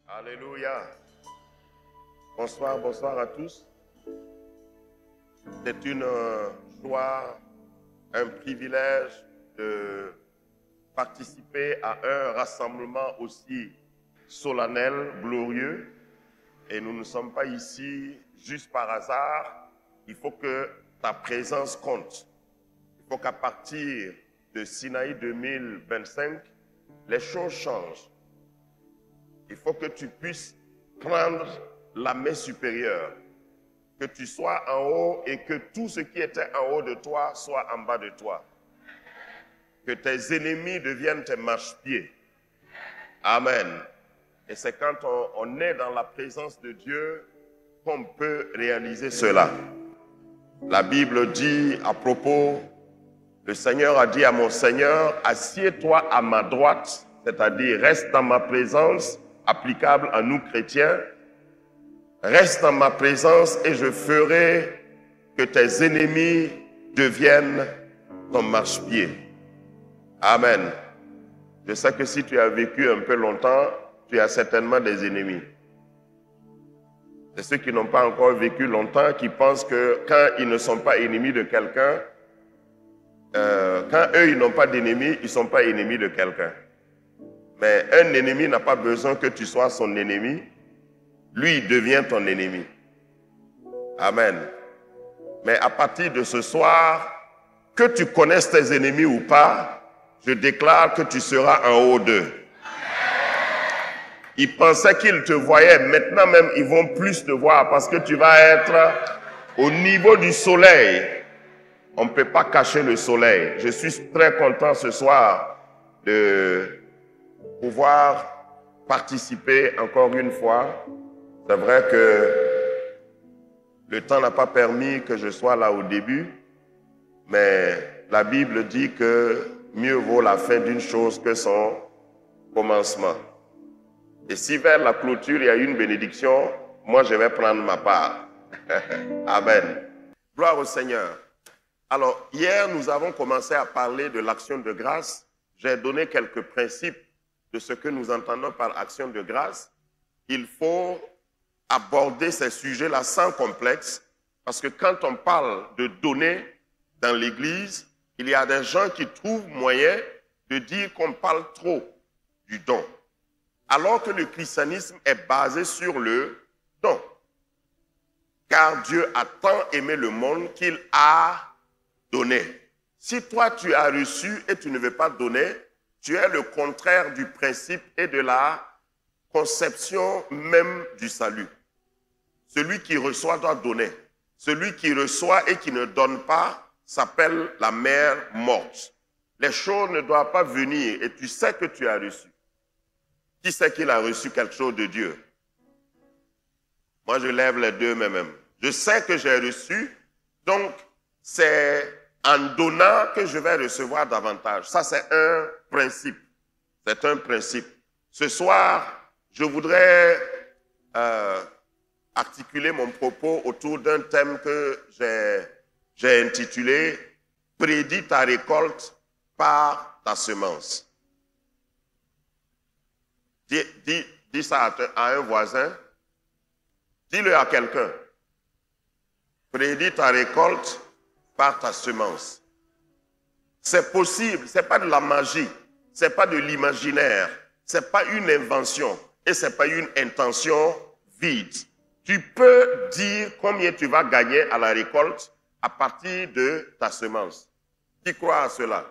Alléluia. Bonsoir, bonsoir à tous. C'est une joie, un privilège de participer à un rassemblement aussi solennel, glorieux. Et nous ne sommes pas ici juste par hasard. Il faut que ta présence compte. Il faut qu'à partir de Sinaï 2025, les choses changent. Il faut que tu puisses prendre la main supérieure, que tu sois en haut et que tout ce qui était en haut de toi soit en bas de toi. Que tes ennemis deviennent tes marchepieds. Amen. Et c'est quand on est dans la présence de Dieu qu'on peut réaliser cela. La Bible dit à propos, le Seigneur a dit à mon Seigneur, assieds-toi à ma droite, c'est-à-dire reste dans ma présence, applicable à nous chrétiens. Reste dans ma présence et je ferai que tes ennemis deviennent ton marchepied. Amen. Je sais que si tu as vécu un peu longtemps, tu as certainement des ennemis. C'est ceux qui n'ont pas encore vécu longtemps qui pensent que quand ils ne sont pas ennemis de quelqu'un, quand eux ils n'ont pas d'ennemis, ils ne sont pas ennemis de quelqu'un. Mais un ennemi n'a pas besoin que tu sois son ennemi. Lui, il devient ton ennemi. Amen. Mais à partir de ce soir, que tu connaisses tes ennemis ou pas, je déclare que tu seras en haut d'eux. Ils pensaient qu'ils te voyaient. Maintenant même, ils vont plus te voir parce que tu vas être au niveau du soleil. On ne peut pas cacher le soleil. Je suis très content ce soir de pouvoir participer encore une fois. C'est vrai que le temps n'a pas permis que je sois là au début, mais la Bible dit que mieux vaut la fin d'une chose que son commencement. Et si vers la clôture il y a une bénédiction, moi je vais prendre ma part. Amen. Gloire au Seigneur. Alors, hier nous avons commencé à parler de l'action de grâce. J'ai donné quelques principes de ce que nous entendons par action de grâce. Il faut aborder ces sujets-là sans complexe, parce que quand on parle de donner dans l'Église, il y a des gens qui trouvent moyen de dire qu'on parle trop du don, alors que le christianisme est basé sur le don. Car Dieu a tant aimé le monde qu'il a donné. Si toi tu as reçu et tu ne veux pas donner, tu es le contraire du principe et de la conception même du salut. Celui qui reçoit doit donner. Celui qui reçoit et qui ne donne pas s'appelle la mère morte. Les choses ne doivent pas venir et tu sais que tu as reçu. Qui sait qu'il a reçu quelque chose de Dieu? Moi, je lève les deux mains. Je sais que j'ai reçu, donc c'est en donnant que je vais recevoir davantage. Ça, c'est un principe. C'est un principe. Ce soir, je voudrais articuler mon propos autour d'un thème que j'ai intitulé « Prédis ta récolte par ta semence ». Dis ça à un voisin. Dis-le à quelqu'un. Prédis ta récolte par ta semence. C'est possible, ce n'est pas de la magie, ce n'est pas de l'imaginaire, ce n'est pas une invention et ce n'est pas une intention vide. Tu peux dire combien tu vas gagner à la récolte à partir de ta semence. Qui croit à cela?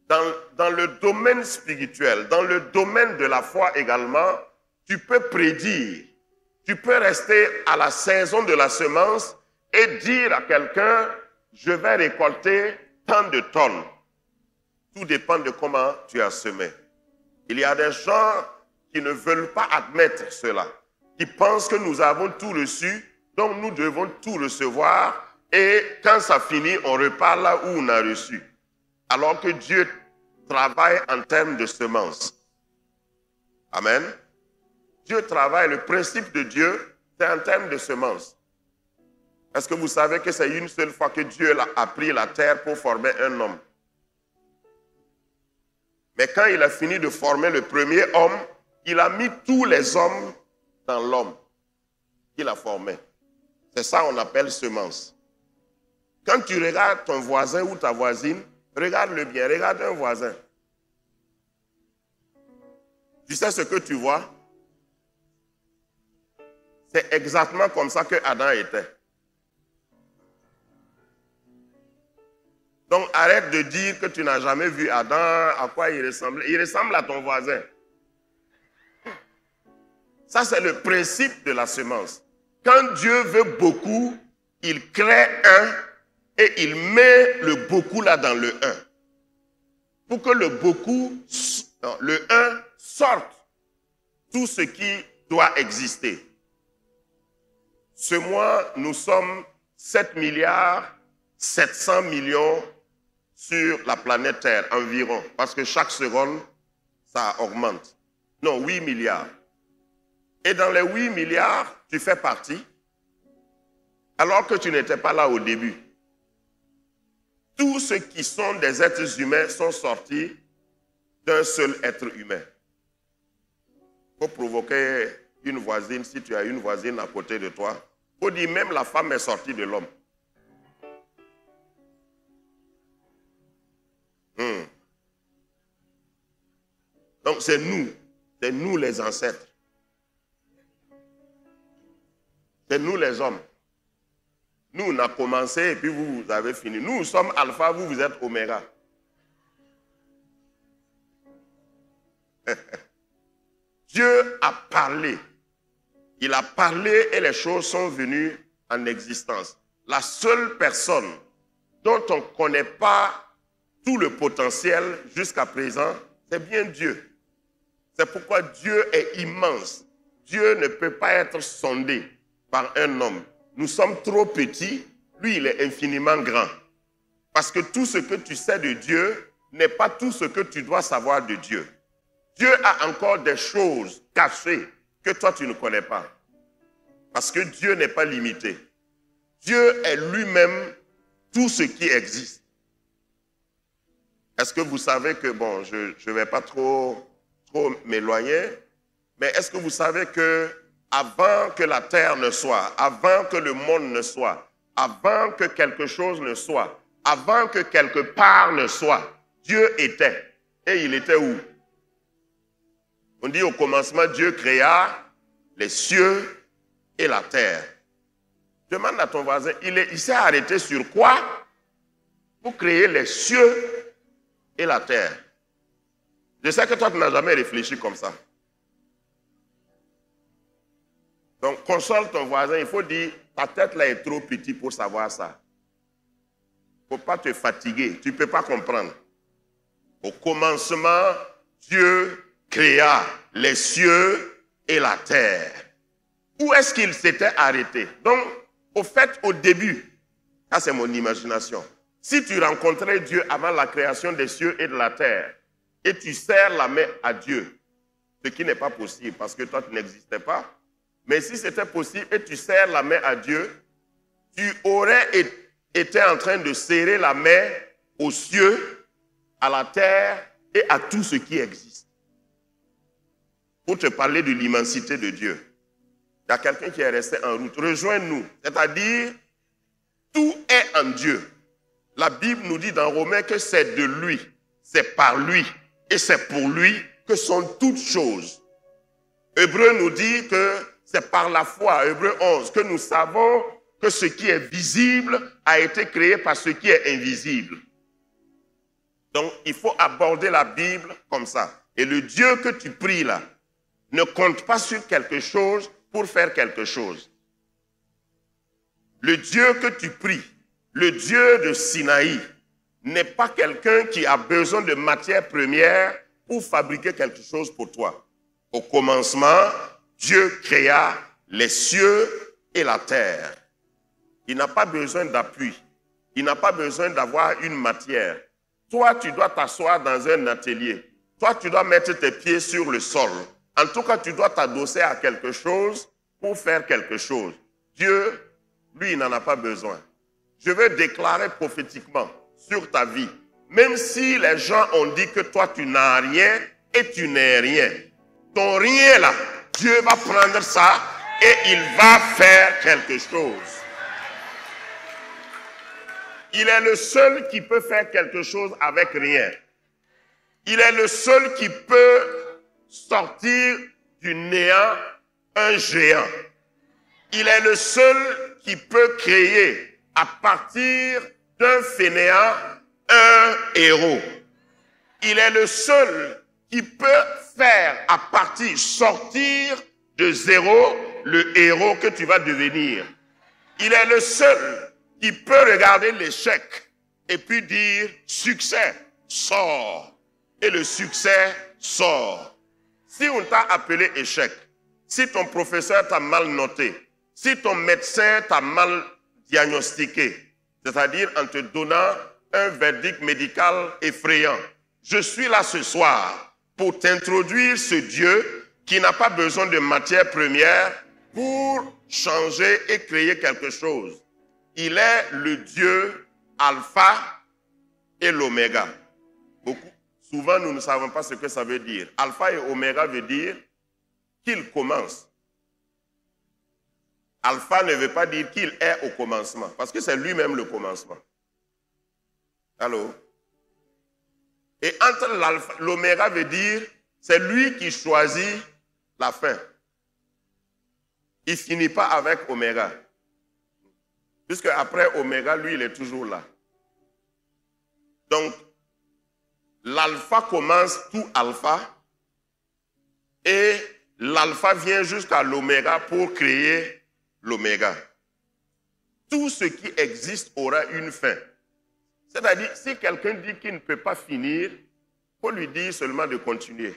Dans le domaine spirituel, dans le domaine de la foi également, tu peux prédire. Tu peux rester à la saison de la semence et dire à quelqu'un, je vais récolter tant de tonnes. Tout dépend de comment tu as semé. Il y a des gens qui ne veulent pas admettre cela, qui pensent que nous avons tout reçu, donc nous devons tout recevoir, et quand ça finit, on repart là où on a reçu. Alors que Dieu travaille en termes de semences. Amen. Dieu travaille, le principe de Dieu, c'est en termes de semences. Est-ce que vous savez que c'est une seule fois que Dieu a pris la terre pour former un homme? Mais quand il a fini de former le premier homme, Il a mis tous les hommes dans l'homme qu'il a formé. C'est ça qu'on appelle semence. Quand tu regardes ton voisin ou ta voisine, regarde-le bien, regarde un voisin. Tu sais ce que tu vois? C'est exactement comme ça que Adam était. Donc arrête de dire que tu n'as jamais vu Adam, à quoi il ressemblait. Il ressemble à ton voisin. Ça, c'est le principe de la semence. Quand Dieu veut beaucoup, il crée un et il met le beaucoup là dans le un. Pour que le beaucoup, le un, sorte tout ce qui doit exister. Ce mois, nous sommes 7 milliards 700 millions sur la planète Terre environ, parce que chaque seconde, ça augmente. Non, 8 milliards. Et dans les 8 milliards, tu fais partie, alors que tu n'étais pas là au début. Tous ceux qui sont des êtres humains sont sortis d'un seul être humain. Il faut provoquer une voisine, si tu as une voisine à côté de toi, il faut dire même la femme est sortie de l'homme. Donc c'est nous les ancêtres. C'est nous les hommes. Nous, on a commencé et puis vous avez fini. Nous sommes alpha, vous êtes oméga. Dieu a parlé. Il a parlé et les choses sont venues en existence. La seule personne dont on ne connaît pas tout le potentiel jusqu'à présent, c'est bien Dieu. C'est pourquoi Dieu est immense. Dieu ne peut pas être sondé par un homme. Nous sommes trop petits, lui il est infiniment grand. Parce que tout ce que tu sais de Dieu n'est pas tout ce que tu dois savoir de Dieu. Dieu a encore des choses cachées que toi tu ne connais pas. Parce que Dieu n'est pas limité. Dieu est lui-même tout ce qui existe. Est-ce que vous savez que, bon, je ne vais pas trop m'éloigner, mais est-ce que vous savez que avant que la terre ne soit, avant que le monde ne soit, avant que quelque chose ne soit, avant que quelque part ne soit, Dieu était. Et il était où? On dit au commencement, Dieu créa les cieux et la terre. Demande à ton voisin, il s'est arrêté sur quoi pour créer les cieux et la terre? Je sais que toi, tu n'as jamais réfléchi comme ça. Donc, console ton voisin, il faut dire, ta tête là est trop petite pour savoir ça. Il ne faut pas te fatiguer, tu ne peux pas comprendre. Au commencement, Dieu créa les cieux et la terre. Où est-ce qu'il s'était arrêté? Donc, au fait, au début, ça c'est mon imagination. Si tu rencontrais Dieu avant la création des cieux et de la terre, et tu serres la main à Dieu, ce qui n'est pas possible parce que toi tu n'existais pas, mais si c'était possible et tu serres la main à Dieu, tu aurais été en train de serrer la main aux cieux, à la terre et à tout ce qui existe. Pour te parler de l'immensité de Dieu. Il y a quelqu'un qui est resté en route. Rejoins-nous. C'est-à-dire, tout est en Dieu. La Bible nous dit dans Romains que c'est de lui, c'est par lui et c'est pour lui que sont toutes choses. Hébreux nous dit que c'est par la foi, Hébreux 11, que nous savons que ce qui est visible a été créé par ce qui est invisible. Donc, il faut aborder la Bible comme ça. Et le Dieu que tu pries là ne compte pas sur quelque chose pour faire quelque chose. Le Dieu que tu pries, le Dieu de Sinaï, n'est pas quelqu'un qui a besoin de matières premières pour fabriquer quelque chose pour toi. Au commencement, Dieu créa les cieux et la terre. Il n'a pas besoin d'appui. Il n'a pas besoin d'avoir une matière. Toi, tu dois t'asseoir dans un atelier. Toi, tu dois mettre tes pieds sur le sol. En tout cas, tu dois t'adosser à quelque chose pour faire quelque chose. Dieu, lui, il n'en a pas besoin. Je veux déclarer prophétiquement sur ta vie, même si les gens ont dit que toi, tu n'as rien et tu n'es rien, ton rien là, Dieu va prendre ça et il va faire quelque chose. Il est le seul qui peut faire quelque chose avec rien. Il est le seul qui peut sortir du néant un géant. Il est le seul qui peut créer à partir d'un fainéant un héros. Il est le seul qui peut faire à partir, sortir de zéro le héros que tu vas devenir. Il est le seul qui peut regarder l'échec et puis dire succès, sort. Et le succès sort. Si on t'a appelé échec, si ton professeur t'a mal noté, si ton médecin t'a mal diagnostiqué, c'est-à-dire en te donnant un verdict médical effrayant, je suis là ce soir pour t'introduire ce Dieu qui n'a pas besoin de matière première pour changer et créer quelque chose. Il est le Dieu alpha et l'oméga. Souvent, nous ne savons pas ce que ça veut dire. Alpha et oméga veut dire qu'il commence. Alpha ne veut pas dire qu'il est au commencement, parce que c'est lui-même le commencement. Allô? Et entre l'oméga veut dire, c'est lui qui choisit la fin. Il ne finit pas avec oméga. Puisque après oméga, lui, il est toujours là. Donc, l'alpha commence tout alpha et l'alpha vient jusqu'à l'oméga pour créer l'oméga. Tout ce qui existe aura une fin. C'est-à-dire, si quelqu'un dit qu'il ne peut pas finir, il faut lui dire seulement de continuer.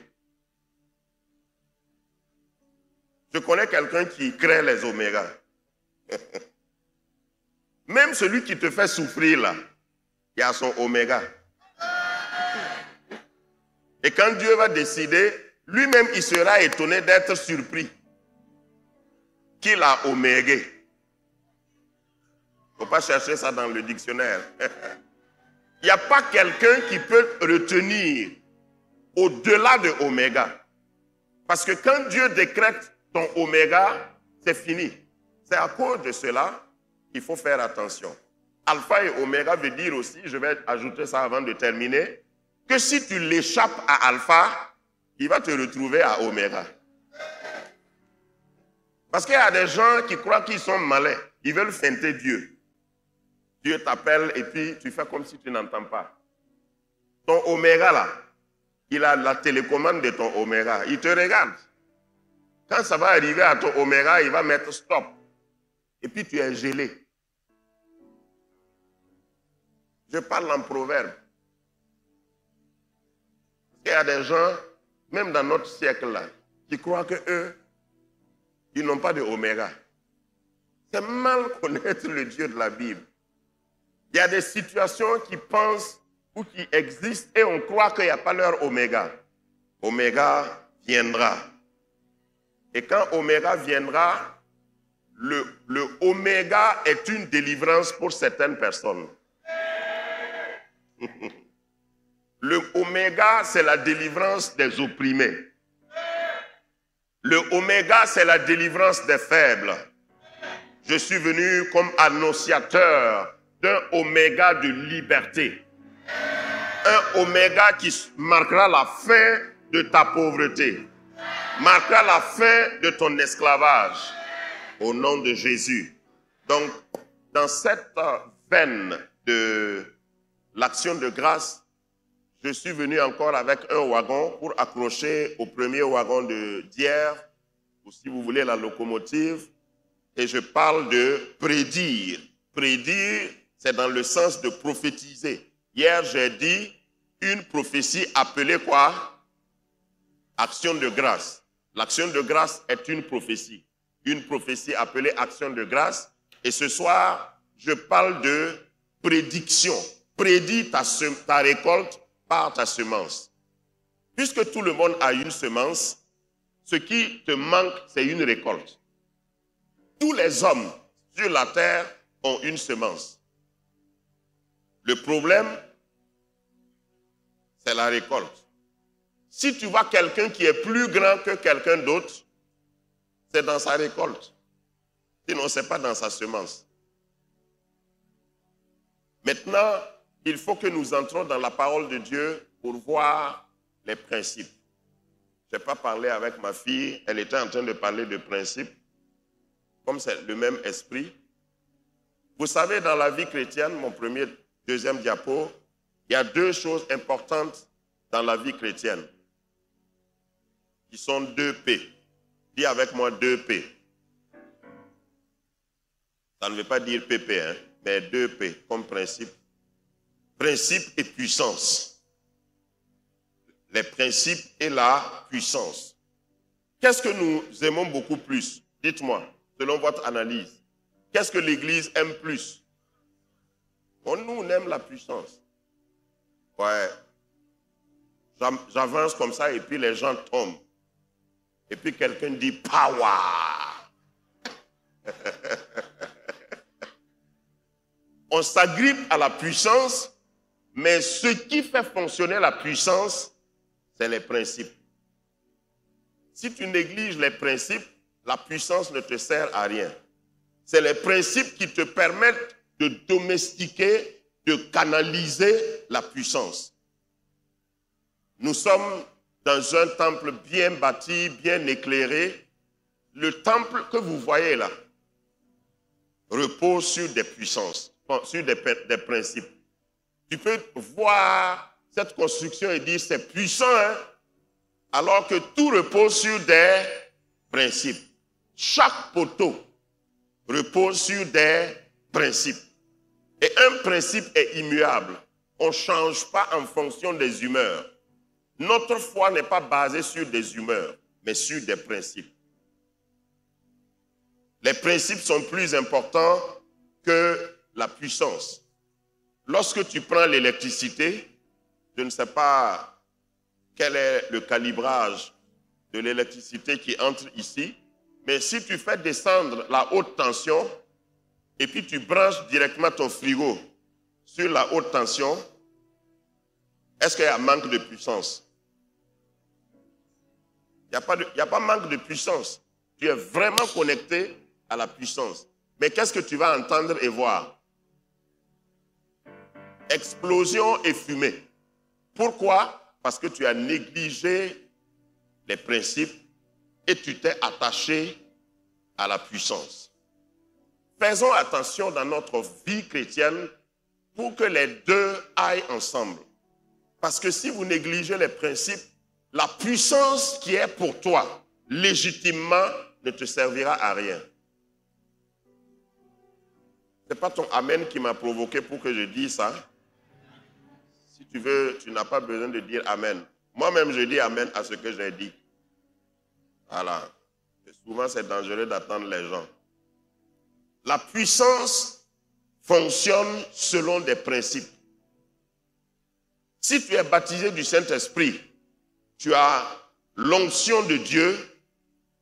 Je connais quelqu'un qui crée les omégas. Même celui qui te fait souffrir là, il a son oméga. Et quand Dieu va décider, lui-même il sera étonné d'être surpris qu'il a omégué. Il ne faut pas chercher ça dans le dictionnaire. Il n'y a pas quelqu'un qui peut retenir au-delà de oméga. Parce que quand Dieu décrète ton oméga, c'est fini. C'est à cause de cela qu'il faut faire attention. Alpha et oméga veut dire aussi, je vais ajouter ça avant de terminer, que si tu l'échappes à alpha, il va te retrouver à oméga. Parce qu'il y a des gens qui croient qu'ils sont malins. Ils veulent feinter Dieu. Dieu t'appelle et puis tu fais comme si tu n'entends pas. Ton oméga là, il a la télécommande de ton oméga. Il te regarde. Quand ça va arriver à ton oméga, il va mettre stop. Et puis tu es gelé. Je parle en proverbe. Il y a des gens, même dans notre siècle là, qui croient que eux, ils n'ont pas de oméga. C'est mal connaître le Dieu de la Bible. Il y a des situations qui pensent ou qui existent et on croit qu'il n'y a pas leur oméga. Oméga viendra. Et quand oméga viendra, le oméga est une délivrance pour certaines personnes. Le oméga, c'est la délivrance des opprimés. Le oméga, c'est la délivrance des faibles. Je suis venu comme annonciateur d'un oméga de liberté. Un oméga qui marquera la fin de ta pauvreté. Marquera la fin de ton esclavage. Au nom de Jésus. Donc, dans cette veine de l'action de grâce, je suis venu encore avec un wagon pour accrocher au premier wagon d'hier, ou si vous voulez la locomotive, et je parle de prédire. Prédire, c'est dans le sens de prophétiser. Hier, j'ai dit une prophétie appelée quoi? Action de grâce. L'action de grâce est une prophétie. Une prophétie appelée action de grâce. Et ce soir, je parle de prédiction. Prédis ta récolte par ta semence. Puisque tout le monde a une semence, ce qui te manque, c'est une récolte. Tous les hommes sur la terre ont une semence. Le problème, c'est la récolte. Si tu vois quelqu'un qui est plus grand que quelqu'un d'autre, c'est dans sa récolte. Sinon, ce n'est pas dans sa semence. Maintenant, il faut que nous entrons dans la parole de Dieu pour voir les principes. Je n'ai pas parlé avec ma fille, elle était en train de parler de principes, comme c'est le même esprit. Vous savez, dans la vie chrétienne, mon deuxième diapo, il y a deux choses importantes dans la vie chrétienne, qui sont 2 P. Dis avec moi 2 P. Ça ne veut pas dire PP, hein, mais 2 P comme principe. Principe et puissance. Les principes et la puissance. Qu'est-ce que nous aimons beaucoup plus? Dites-moi, selon votre analyse. Qu'est-ce que l'Église aime plus? Bon, nous, on aime la puissance. Ouais. J'avance comme ça et puis les gens tombent. Et puis quelqu'un dit power. On s'agrippe à la puissance, mais ce qui fait fonctionner la puissance, c'est les principes. Si tu négliges les principes, la puissance ne te sert à rien. C'est les principes qui te permettent de domestiquer, de canaliser la puissance. Nous sommes dans un temple bien bâti, bien éclairé. Le temple que vous voyez là repose sur des puissances, sur des principes. Tu peux voir cette construction et dire c'est puissant, hein? Alors que tout repose sur des principes. Chaque poteau repose sur des principes. Et un principe est immuable. On ne change pas en fonction des humeurs. Notre foi n'est pas basée sur des humeurs, mais sur des principes. Les principes sont plus importants que la puissance. Lorsque tu prends l'électricité, je ne sais pas quel est le calibrage de l'électricité qui entre ici, mais si tu fais descendre la haute tension et puis tu branches directement ton frigo sur la haute tension, est-ce qu'il y a manque de puissance? Il n'y a pas manque de puissance. Tu es vraiment connecté à la puissance. Mais qu'est-ce que tu vas entendre et voir? Explosion et fumée. Pourquoi? Parce que tu as négligé les principes et tu t'es attaché à la puissance. Faisons attention dans notre vie chrétienne pour que les deux aillent ensemble. Parce que si vous négligez les principes, la puissance qui est pour toi, légitimement, ne te servira à rien. Ce n'est pas ton amen qui m'a provoqué pour que je dise ça. Si tu veux, tu n'as pas besoin de dire amen. Moi-même, je dis amen à ce que j'ai dit. Voilà. Et souvent, c'est dangereux d'attendre les gens. La puissance fonctionne selon des principes. Si tu es baptisé du Saint-Esprit, tu as l'onction de Dieu,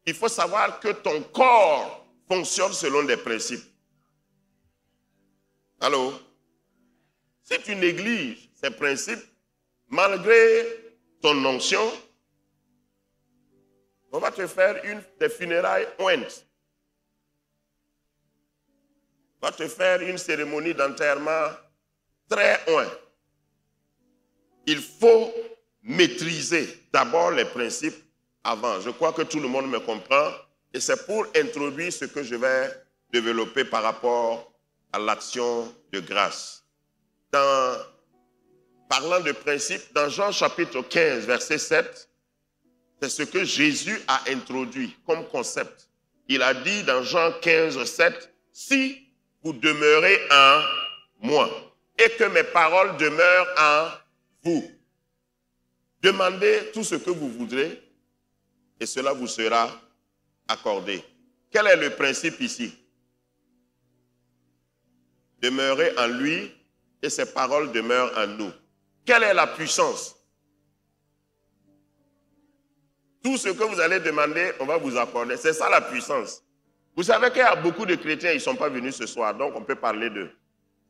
il faut savoir que ton corps fonctionne selon des principes. Allô? Si tu négliges ces principes, malgré ton onction, on va te faire des funérailles ointes. On va te faire une cérémonie d'enterrement très ointe. Il faut maîtriser d'abord les principes avant. Je crois que tout le monde me comprend et c'est pour introduire ce que je vais développer par rapport à l'action de grâce. Parlant de principes, dans Jean chapitre 15, verset 7, c'est ce que Jésus a introduit comme concept. Il a dit dans Jean 15, 7, « Si vous demeurez en moi et que mes paroles demeurent en vous, demandez tout ce que vous voudrez et cela vous sera accordé. » Quel est le principe ici? Demeurez en lui et ses paroles demeurent en nous. Quelle est la puissance? Tout ce que vous allez demander, on va vous accorder. C'est ça la puissance. Vous savez qu'il y a beaucoup de chrétiens, ils ne sont pas venus ce soir, donc on peut parler d'eux.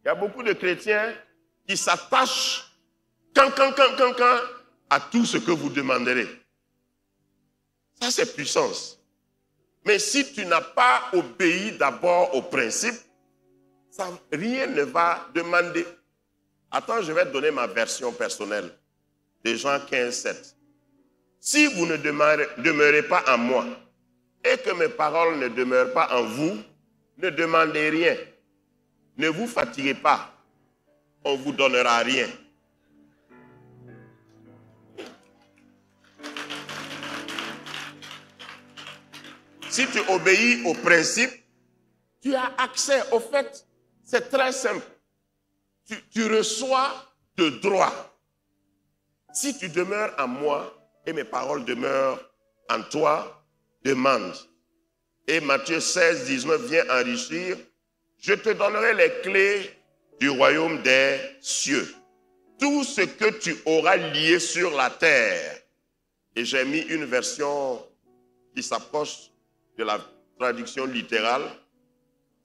Il y a beaucoup de chrétiens qui s'attachent quand à tout ce que vous demanderez. Ça, c'est puissance. Mais si tu n'as pas obéi d'abord au principe, rien ne va demander. Attends, je vais te donner ma version personnelle de Jean 15, 7. Si vous ne demeurez pas en moi et que mes paroles ne demeurent pas en vous, ne demandez rien. Ne vous fatiguez pas. On ne vous donnera rien. Si tu obéis au principe, tu as accès au fait. C'est très simple. Tu reçois de droit. Si tu demeures en moi et mes paroles demeurent en toi, demande. Et Matthieu 16, 19 vient enrichir. Je te donnerai les clés du royaume des cieux. Tout ce que tu auras lié sur la terre. Et j'ai mis une version qui s'approche de la traduction littérale.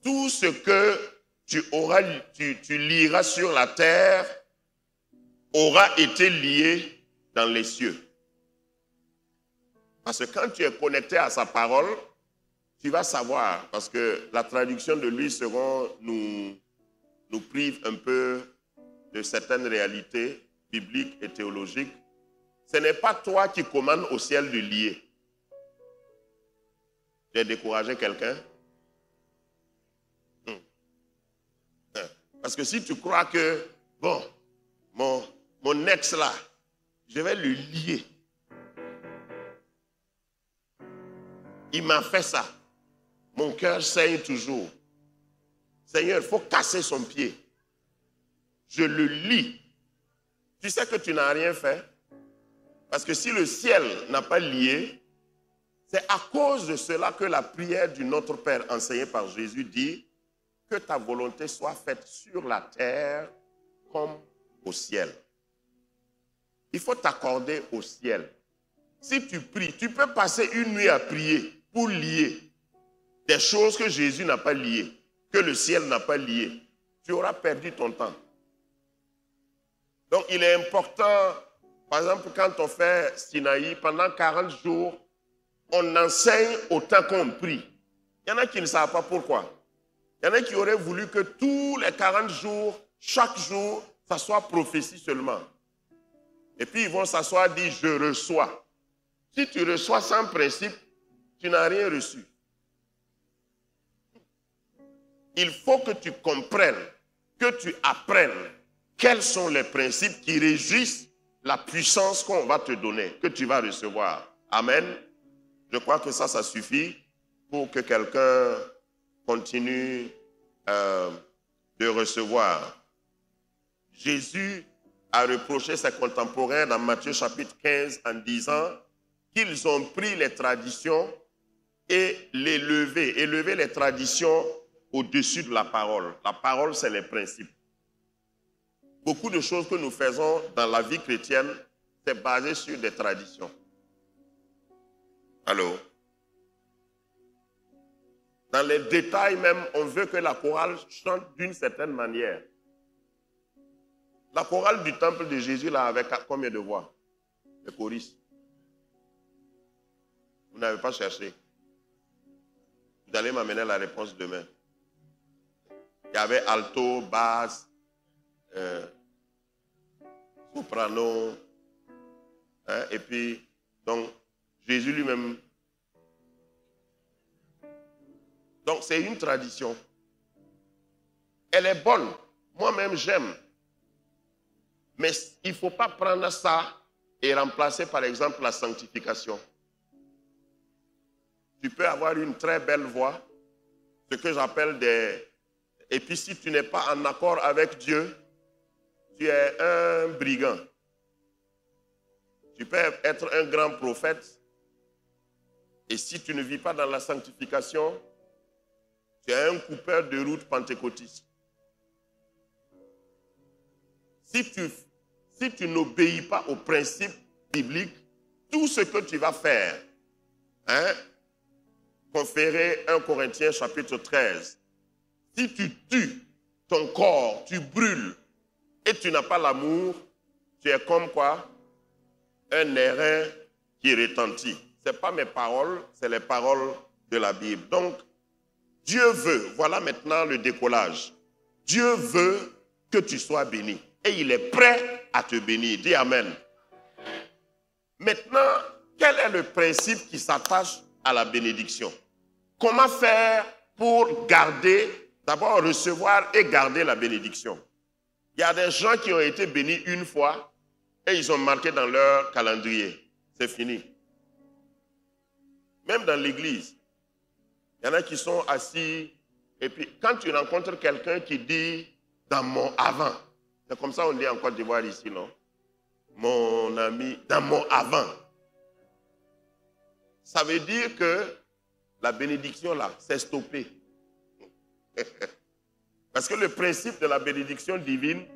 Tout ce que tu lieras sur la terre aura été lié dans les cieux. Parce que quand tu es connecté à sa parole, tu vas savoir, parce que la traduction de Louis II nous prive un peu de certaines réalités bibliques et théologiques. Ce n'est pas toi qui commandes au ciel de lier. J'ai découragé quelqu'un. Parce que si tu crois que, bon, mon ex là, je vais le lier. Il m'a fait ça. Mon cœur saigne toujours. Seigneur, il faut casser son pied. Je le lie. Tu sais que tu n'as rien fait. Parce que si le ciel n'a pas lié, c'est à cause de cela que la prière du Notre Père enseignée par Jésus dit que ta volonté soit faite sur la terre comme au ciel. Il faut t'accorder au ciel. Si tu pries, tu peux passer une nuit à prier pour lier des choses que Jésus n'a pas liées, que le ciel n'a pas liées. Tu auras perdu ton temps. Donc il est important, par exemple quand on fait Sinaï, pendant 40 jours, on enseigne autant qu'on prie. Il y en a qui ne savent pas pourquoi. Il y en a qui auraient voulu que tous les 40 jours, chaque jour, ça soit prophétie seulement. Et puis ils vont s'asseoir et dire, je reçois. Si tu reçois sans principe, tu n'as rien reçu. Il faut que tu comprennes, que tu apprennes quels sont les principes qui régissent la puissance qu'on va te donner, que tu vas recevoir. Amen. Je crois que ça suffit pour que quelqu'un continue de recevoir. Jésus a reproché ses contemporains dans Matthieu chapitre 15 en disant qu'ils ont pris les traditions et élevé les traditions au-dessus de la parole. La parole, c'est les principes. Beaucoup de choses que nous faisons dans la vie chrétienne, c'est basé sur des traditions. Allô? Dans les détails même, on veut que la chorale chante d'une certaine manière. La chorale du temple de Jésus, là, avec combien de voix? Les choristes. Vous n'avez pas cherché. Vous allez m'amener la réponse demain. Il y avait alto, basse, soprano, hein, et puis, donc, Jésus lui-même. Donc, c'est une tradition. Elle est bonne. Moi-même, j'aime. Mais il ne faut pas prendre ça et remplacer, par exemple, la sanctification. Tu peux avoir une très belle voix, ce que j'appelle des... Et puis, si tu n'es pas en accord avec Dieu, tu es un brigand. Tu peux être un grand prophète. Et si tu ne vis pas dans la sanctification, tu es un coupeur de route pentecôtiste. Si tu n'obéis pas aux principes bibliques, tout ce que tu vas faire, hein, conféré 1 Corinthiens chapitre 13, si tu tues ton corps, tu brûles, et tu n'as pas l'amour, tu es comme quoi? un airain qui retentit. Ce n'est pas mes paroles, c'est les paroles de la Bible. Donc, Dieu veut, voilà maintenant le décollage. Dieu veut que tu sois béni. Et il est prêt à te bénir. Dis Amen. Maintenant, quel est le principe qui s'attache à la bénédiction? Comment faire pour garder, d'abord recevoir et garder la bénédiction? Il y a des gens qui ont été bénis une fois et ils ont marqué dans leur calendrier. C'est fini. Même dans l'église, il y en a qui sont assis et puis quand tu rencontres quelqu'un qui dit « dans mon avant », c'est comme ça on dit en Côte d'Ivoire ici, non? Mon ami, dans mon avant. Ça veut dire que la bénédiction là, c'est stoppé. Parce que le principe de la bénédiction divine,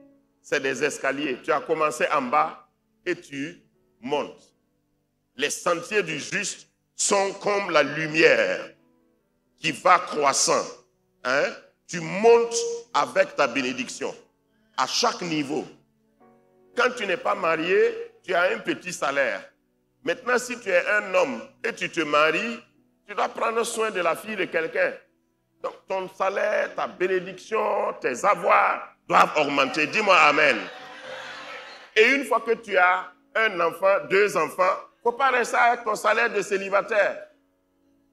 c'est des escaliers. Tu as commencé en bas et tu montes. Les sentiers du juste sont comme la lumière qui va croissant. Hein? Tu montes avec ta bénédiction à chaque niveau. Quand tu n'es pas marié, tu as un petit salaire. Maintenant, si tu es un homme et tu te maries, tu dois prendre soin de la fille de quelqu'un. Donc, ton salaire, ta bénédiction, tes avoirs doivent augmenter. Dis-moi Amen. Et une fois que tu as un enfant, 2 enfants, il ne faut pas rester avec ton salaire de célibataire.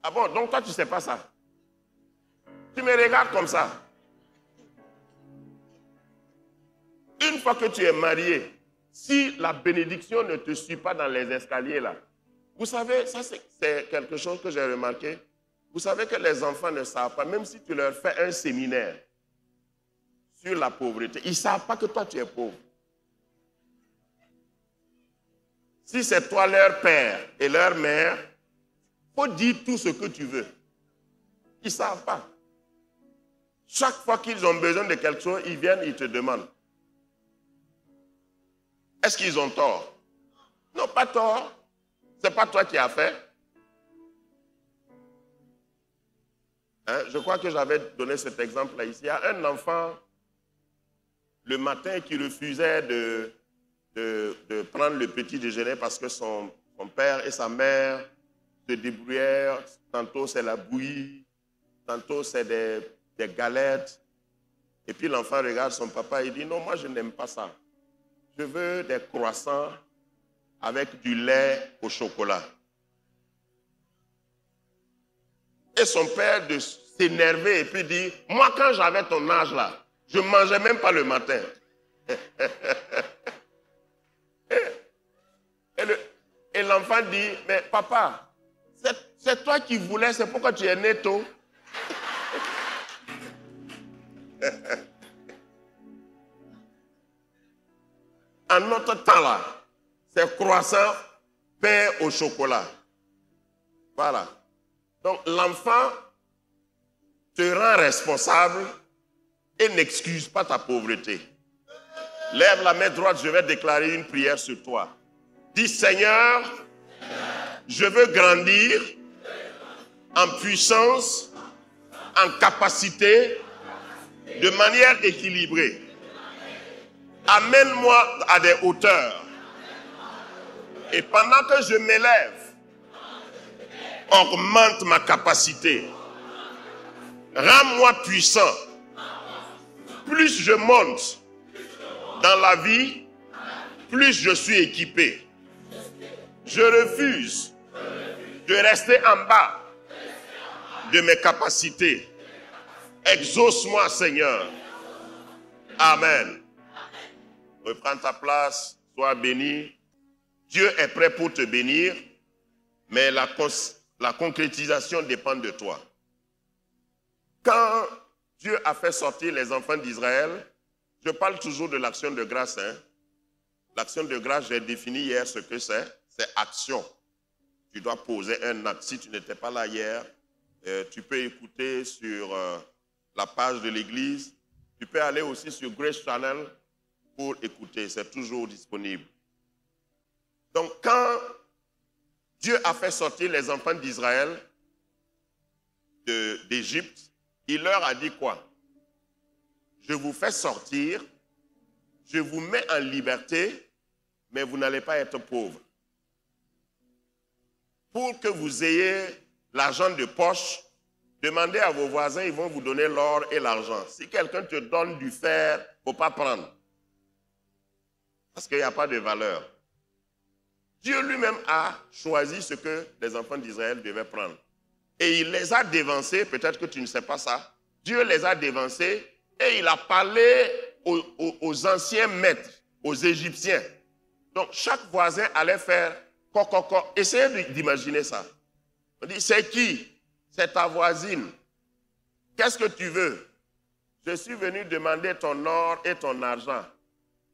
Ah bon, donc toi, tu ne sais pas ça. Tu me regardes comme ça. Une fois que tu es marié, si la bénédiction ne te suit pas dans les escaliers là, vous savez, ça c'est quelque chose que j'ai remarqué. Vous savez que les enfants ne savent pas, même si tu leur fais un séminaire sur la pauvreté, ils ne savent pas que toi tu es pauvre. Si c'est toi leur père et leur mère, il faut dire tout ce que tu veux. Ils ne savent pas. Chaque fois qu'ils ont besoin de quelque chose, ils viennent, ils te demandent. Est-ce qu'ils ont tort? Non, pas tort. Ce n'est pas toi qui as fait. Hein? Je crois que j'avais donné cet exemple-là ici. Il y a un enfant, le matin, qui refusait de prendre le petit déjeuner parce que son père et sa mère se débrouillaient. Tantôt, c'est la bouillie. Tantôt, c'est des galettes. Et puis, l'enfant regarde son papa et dit, non, moi, je n'aime pas ça. Je veux des croissants avec du lait au chocolat. Et son père de s'énerver et puis dire, moi quand j'avais ton âge là, je ne mangeais même pas le matin. Et l'enfant dit, mais papa, c'est toi qui voulais, c'est pourquoi tu es né tôt. En notre temps là, c'est croissant, pain au chocolat. Voilà. Donc l'enfant te rend responsable et n'excuse pas ta pauvreté. Lève la main droite, je vais déclarer une prière sur toi. Dis Seigneur, je veux grandir en puissance, en capacité, de manière équilibrée. Amène-moi à des hauteurs. Et pendant que je m'élève, augmente ma capacité. Rends-moi puissant. Plus je monte dans la vie, plus je suis équipé. Je refuse de rester en bas de mes capacités. Exauce-moi, Seigneur. Amen. Reprends ta place, sois béni. Dieu est prêt pour te bénir, mais la concrétisation dépend de toi. Quand Dieu a fait sortir les enfants d'Israël, je parle toujours de l'action de grâce. Hein? L'action de grâce, j'ai défini hier ce que c'est. C'est action. Tu dois poser un acte. Si tu n'étais pas là hier, tu peux écouter sur la page de l'église. Tu peux aller aussi sur Grace Channel pour écouter. C'est toujours disponible. Donc, quand Dieu a fait sortir les enfants d'Israël d'Égypte, il leur a dit quoi? Je vous fais sortir, je vous mets en liberté, mais vous n'allez pas être pauvres. pour que vous ayez l'argent de poche, demandez à vos voisins, ils vont vous donner l'or et l'argent. Si quelqu'un te donne du fer, il ne faut pas prendre. Parce qu'il n'y a pas de valeur. Dieu lui-même a choisi ce que les enfants d'Israël devaient prendre. Et il les a dévancés, peut-être que tu ne sais pas ça. Dieu les a dévancés et il a parlé aux anciens maîtres, aux Égyptiens. Donc chaque voisin allait faire coco. Essayez d'imaginer ça. On dit, c'est qui? C'est ta voisine. Qu'est-ce que tu veux? Je suis venu demander ton or et ton argent.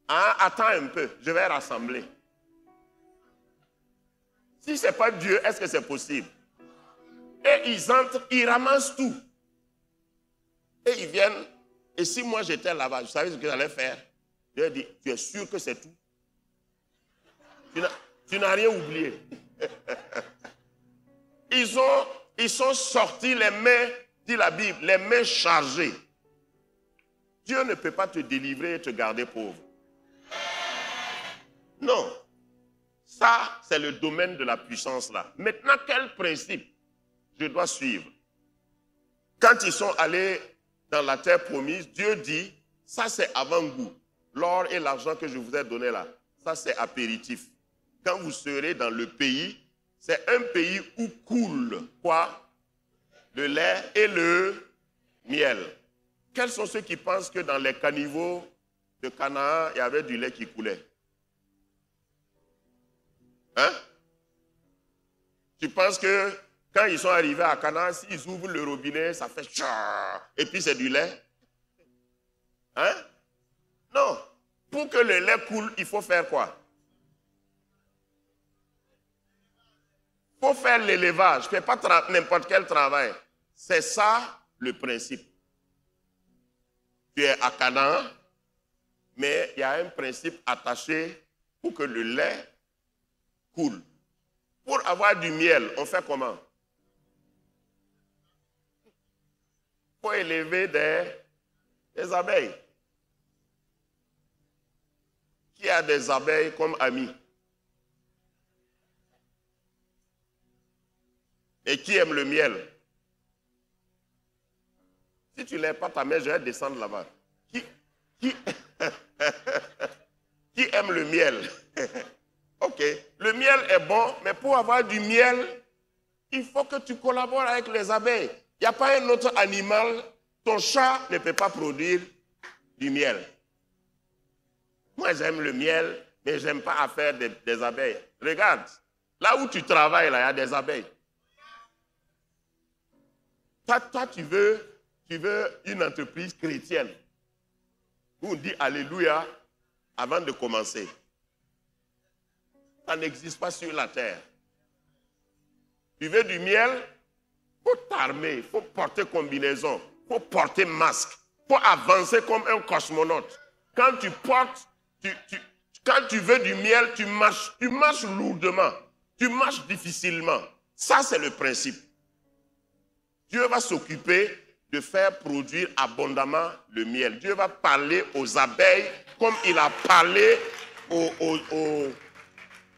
Hein? Attends un peu, je vais rassembler. Si ce n'est pas Dieu, est-ce que c'est possible? Et ils entrent, ils ramassent tout. Et ils viennent. Et si moi j'étais là-bas, je savais ce que j'allais faire. Je leur ai dit, tu es sûr que c'est tout? Tu n'as rien oublié. Ils sont sortis les mains, dit la Bible, les mains chargées. Dieu ne peut pas te délivrer et te garder pauvre. Non. Ça, c'est le domaine de la puissance là. Maintenant, quel principe je dois suivre? Quand ils sont allés dans la terre promise, Dieu dit, ça c'est avant-goût. L'or et l'argent que je vous ai donné là, ça c'est apéritif. Quand vous serez dans le pays, c'est un pays où coule quoi? Le lait et le miel. Quels sont ceux qui pensent que dans les caniveaux de Canaan, il y avait du lait qui coulait? Hein? Tu penses que quand ils sont arrivés à Canaan, s'ils ouvrent le robinet, ça fait char, et puis c'est du lait? Hein? Non. Pour que le lait coule, il faut faire quoi? Il faut faire l'élevage. Ne fais pas n'importe quel travail. C'est ça le principe. Tu es à Canaan, mais il y a un principe attaché pour que le lait coule. Pour avoir du miel, on fait comment? Il faut élever des abeilles. Qui a des abeilles comme amis? Et qui aime le miel? Si tu ne lèves pas ta main, je vais descendre là-bas. Qui aime le miel? Ok, le miel est bon, mais pour avoir du miel, il faut que tu collabores avec les abeilles. Il n'y a pas un autre animal, ton chat ne peut pas produire du miel. Moi, j'aime le miel, mais je n'aime pas affaire des abeilles. Regarde, là où tu travailles, là, il y a des abeilles. Toi, tu veux une entreprise chrétienne où on dit Alléluia avant de commencer. Ça n'existe pas sur la terre. Tu veux du miel? Il faut t'armer, il faut porter combinaison, il faut porter masque, il faut avancer comme un cosmonaute. Quand tu portes, quand tu veux du miel, tu marches lourdement, tu marches difficilement. Ça, c'est le principe. Dieu va s'occuper de faire produire abondamment le miel. Dieu va parler aux abeilles comme il a parlé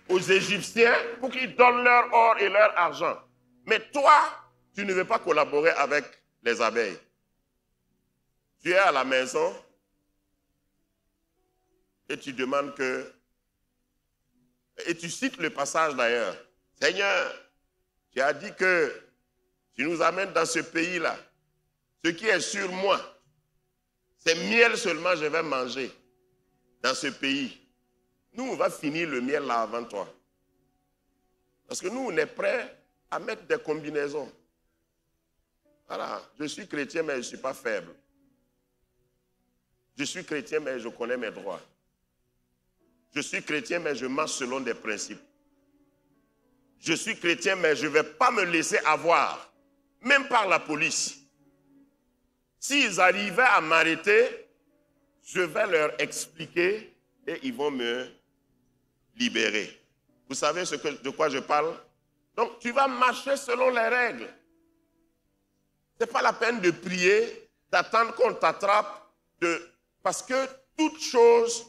aux Égyptiens pour qu'ils donnent leur or et leur argent. Mais toi, tu ne veux pas collaborer avec les abeilles. Tu es à la maison et tu demandes que... Et tu cites le passage d'ailleurs. Seigneur, tu as dit que tu nous amènes dans ce pays-là. Ce qui est sur moi, c'est miel seulement je vais manger dans ce pays. Nous, on va finir le miel là avant toi. Parce que nous, on est prêts à mettre des combinaisons. Voilà, je suis chrétien, mais je ne suis pas faible. Je suis chrétien, mais je connais mes droits. Je suis chrétien, mais je marche selon des principes. Je suis chrétien, mais je ne vais pas me laisser avoir, même par la police. S'ils arrivaient à m'arrêter, je vais leur expliquer et ils vont me libérer. Vous savez de quoi je parle? Donc, tu vas marcher selon les règles. Ce n'est pas la peine de prier, d'attendre qu'on t'attrape, parce que toute chose,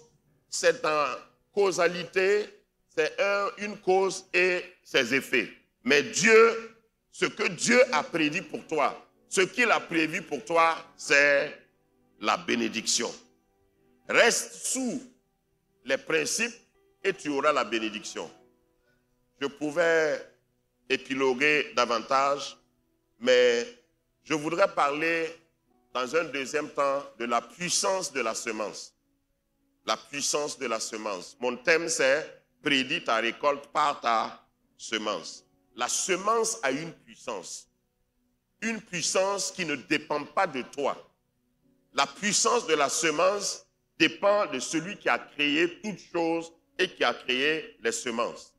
c'est en causalité, c'est une cause et ses effets. Mais Dieu, ce que Dieu a prédit pour toi, ce qu'il a prévu pour toi, c'est la bénédiction. Reste sous les principes et tu auras la bénédiction. Je pouvais épiloguer davantage, mais je voudrais parler dans un deuxième temps de la puissance de la semence. La puissance de la semence. Mon thème c'est « Prédis ta récolte par ta semence ». La semence a une puissance qui ne dépend pas de toi. La puissance de la semence dépend de celui qui a créé toutes choses et qui a créé les semences.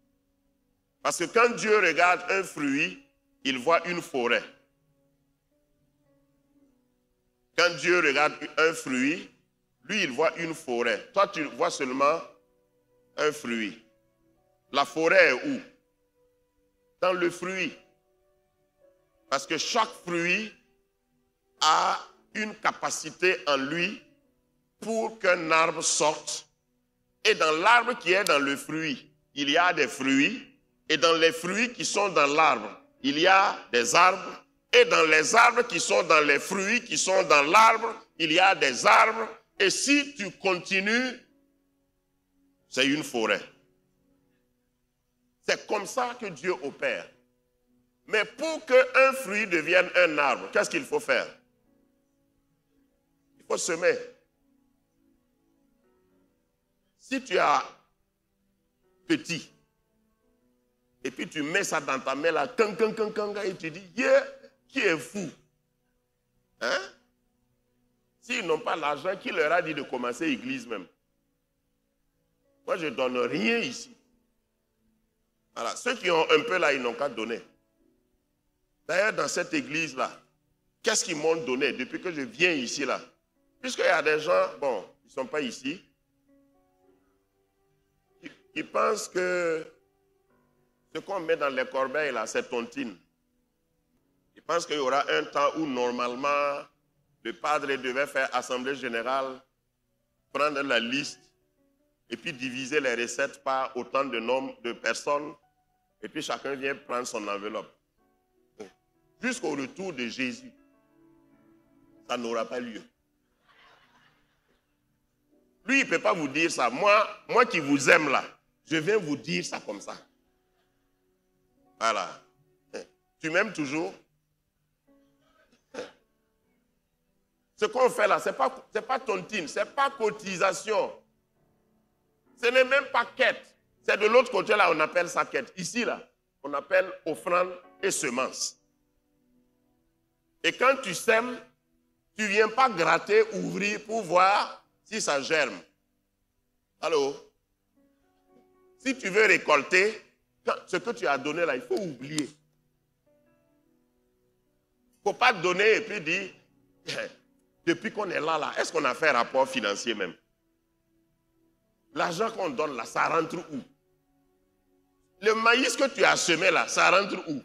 Parce que quand Dieu regarde un fruit, il voit une forêt. Quand Dieu regarde un fruit, lui, il voit une forêt. Toi, tu vois seulement un fruit. La forêt est où? Dans le fruit. Parce que chaque fruit a une capacité en lui pour qu'un arbre sorte. Et dans l'arbre qui est dans le fruit, il y a des fruits. Et dans les fruits qui sont dans l'arbre, il y a des arbres. Et dans les arbres qui sont dans les fruits qui sont dans l'arbre, il y a des arbres. Et si tu continues, c'est une forêt. C'est comme ça que Dieu opère. Mais pour qu'un fruit devienne un arbre, qu'est-ce qu'il faut faire? Il faut semer. Si tu as petit, et puis tu mets ça dans ta main là, et tu dis, yeah, qui est fou? Hein? S'ils n'ont pas l'argent, qui leur a dit de commencer l'église même? Moi, je ne donne rien ici. Voilà. Ceux qui ont un peu là, ils n'ont qu'à donner. D'ailleurs, dans cette église-là, qu'est-ce qu'ils m'ont donné depuis que je viens ici là? Puisqu'il y a des gens, bon, ils ne sont pas ici, qui pensent que ce qu'on met dans les corbeilles là, c'est tontine. Ils pensent qu'il y aura un temps où normalement, le padre devait faire assemblée générale, prendre la liste, et puis diviser les recettes par autant de nombre de personnes, et puis chacun vient prendre son enveloppe. Jusqu'au retour de Jésus, ça n'aura pas lieu. Lui, il ne peut pas vous dire ça. Moi qui vous aime là, je viens vous dire ça comme ça. Voilà. Tu m'aimes toujours? Ce qu'on fait là, ce n'est pas tontine, ce n'est pas cotisation. Ce n'est même pas quête. C'est de l'autre côté là, on appelle ça quête. Ici là, on appelle offrande et semence. Et quand tu sèmes, tu ne viens pas gratter, ouvrir pour voir si ça germe. Allô? Si tu veux récolter, ce que tu as donné là, il faut oublier. Il ne faut pas donner et puis dire, depuis qu'on est là, est-ce qu'on a fait un rapport financier même? L'argent qu'on donne là, ça rentre où? Le maïs que tu as semé là, ça rentre où?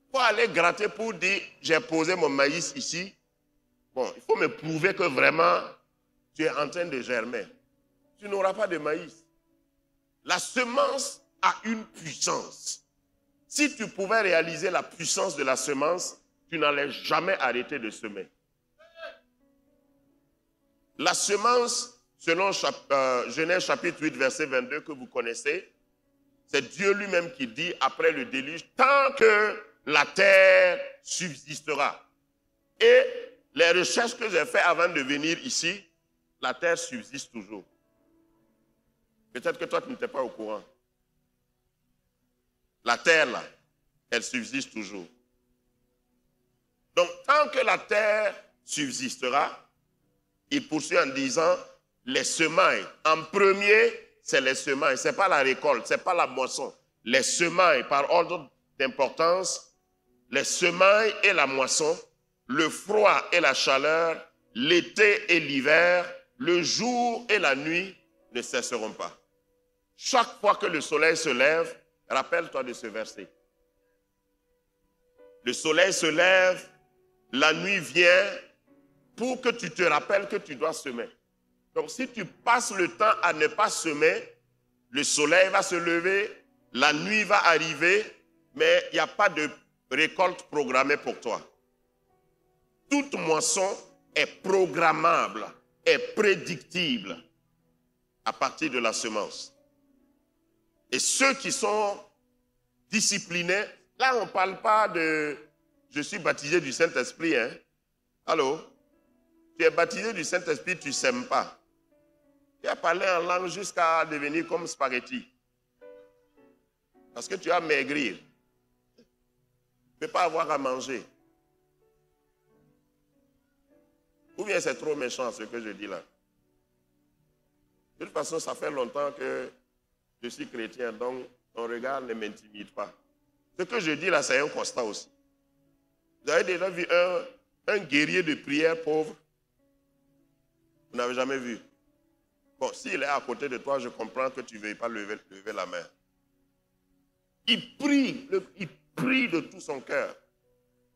Il faut aller gratter pour dire, j'ai posé mon maïs ici. Bon, il faut me prouver que vraiment, tu es en train de germer. Tu n'auras pas de maïs. La semence a une puissance. Si tu pouvais réaliser la puissance de la semence, tu n'allais jamais arrêter de semer. La semence, selon Genèse chapitre 8, verset 22 que vous connaissez, c'est Dieu lui-même qui dit, après le déluge, tant que la terre subsistera. Et les recherches que j'ai faites avant de venir ici, la terre subsiste toujours. Peut-être que toi, tu n'étais pas au courant. La terre, là, elle subsiste toujours. Donc, tant que la terre subsistera, il poursuit en disant, les semailles, en premier, c'est les semailles, ce n'est pas la récolte, ce n'est pas la moisson. Les semailles, par ordre d'importance, les semailles et la moisson, le froid et la chaleur, l'été et l'hiver, le jour et la nuit ne cesseront pas. Chaque fois que le soleil se lève, rappelle-toi de ce verset. Le soleil se lève, la nuit vient pour que tu te rappelles que tu dois semer. Donc si tu passes le temps à ne pas semer, le soleil va se lever, La nuit va arriver, mais il n'y a pas de récolte programmée pour toi. Toute moisson est programmable, est prédictible à partir de la semence. Et ceux qui sont disciplinés, là on ne parle pas de « je suis baptisé du Saint-Esprit ». Hein? Allô? Tu es baptisé du Saint-Esprit, tu ne sèmes pas. Tu as parlé en langue jusqu'à devenir comme spaghetti. Parce que tu as maigrir. Tu ne peux pas avoir à manger. Ou bien c'est trop méchant ce que je dis là. De toute façon, ça fait longtemps que je suis chrétien, donc ton regard ne m'intimide pas. Ce que je dis là, c'est un constat aussi. Vous avez déjà vu un guerrier de prière pauvre? Vous n'avez jamais vu? Bon, s'il est à côté de toi, je comprends que tu ne veuilles pas lever la main. Il prie de tout son cœur.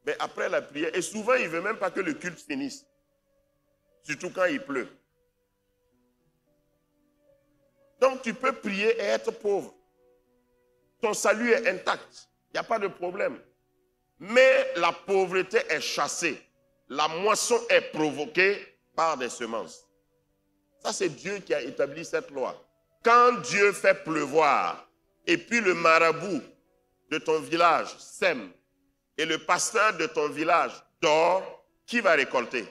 Mais après la prière, et souvent il ne veut même pas que le culte finisse. Surtout quand il pleut. Donc tu peux prier et être pauvre. Ton salut est intact. Il n'y a pas de problème. Mais la pauvreté est chassée. La moisson est provoquée par des semences. Ça, c'est Dieu qui a établi cette loi. Quand Dieu fait pleuvoir, et puis le marabout de ton village sème, et le pasteur de ton village dort, qui va récolter?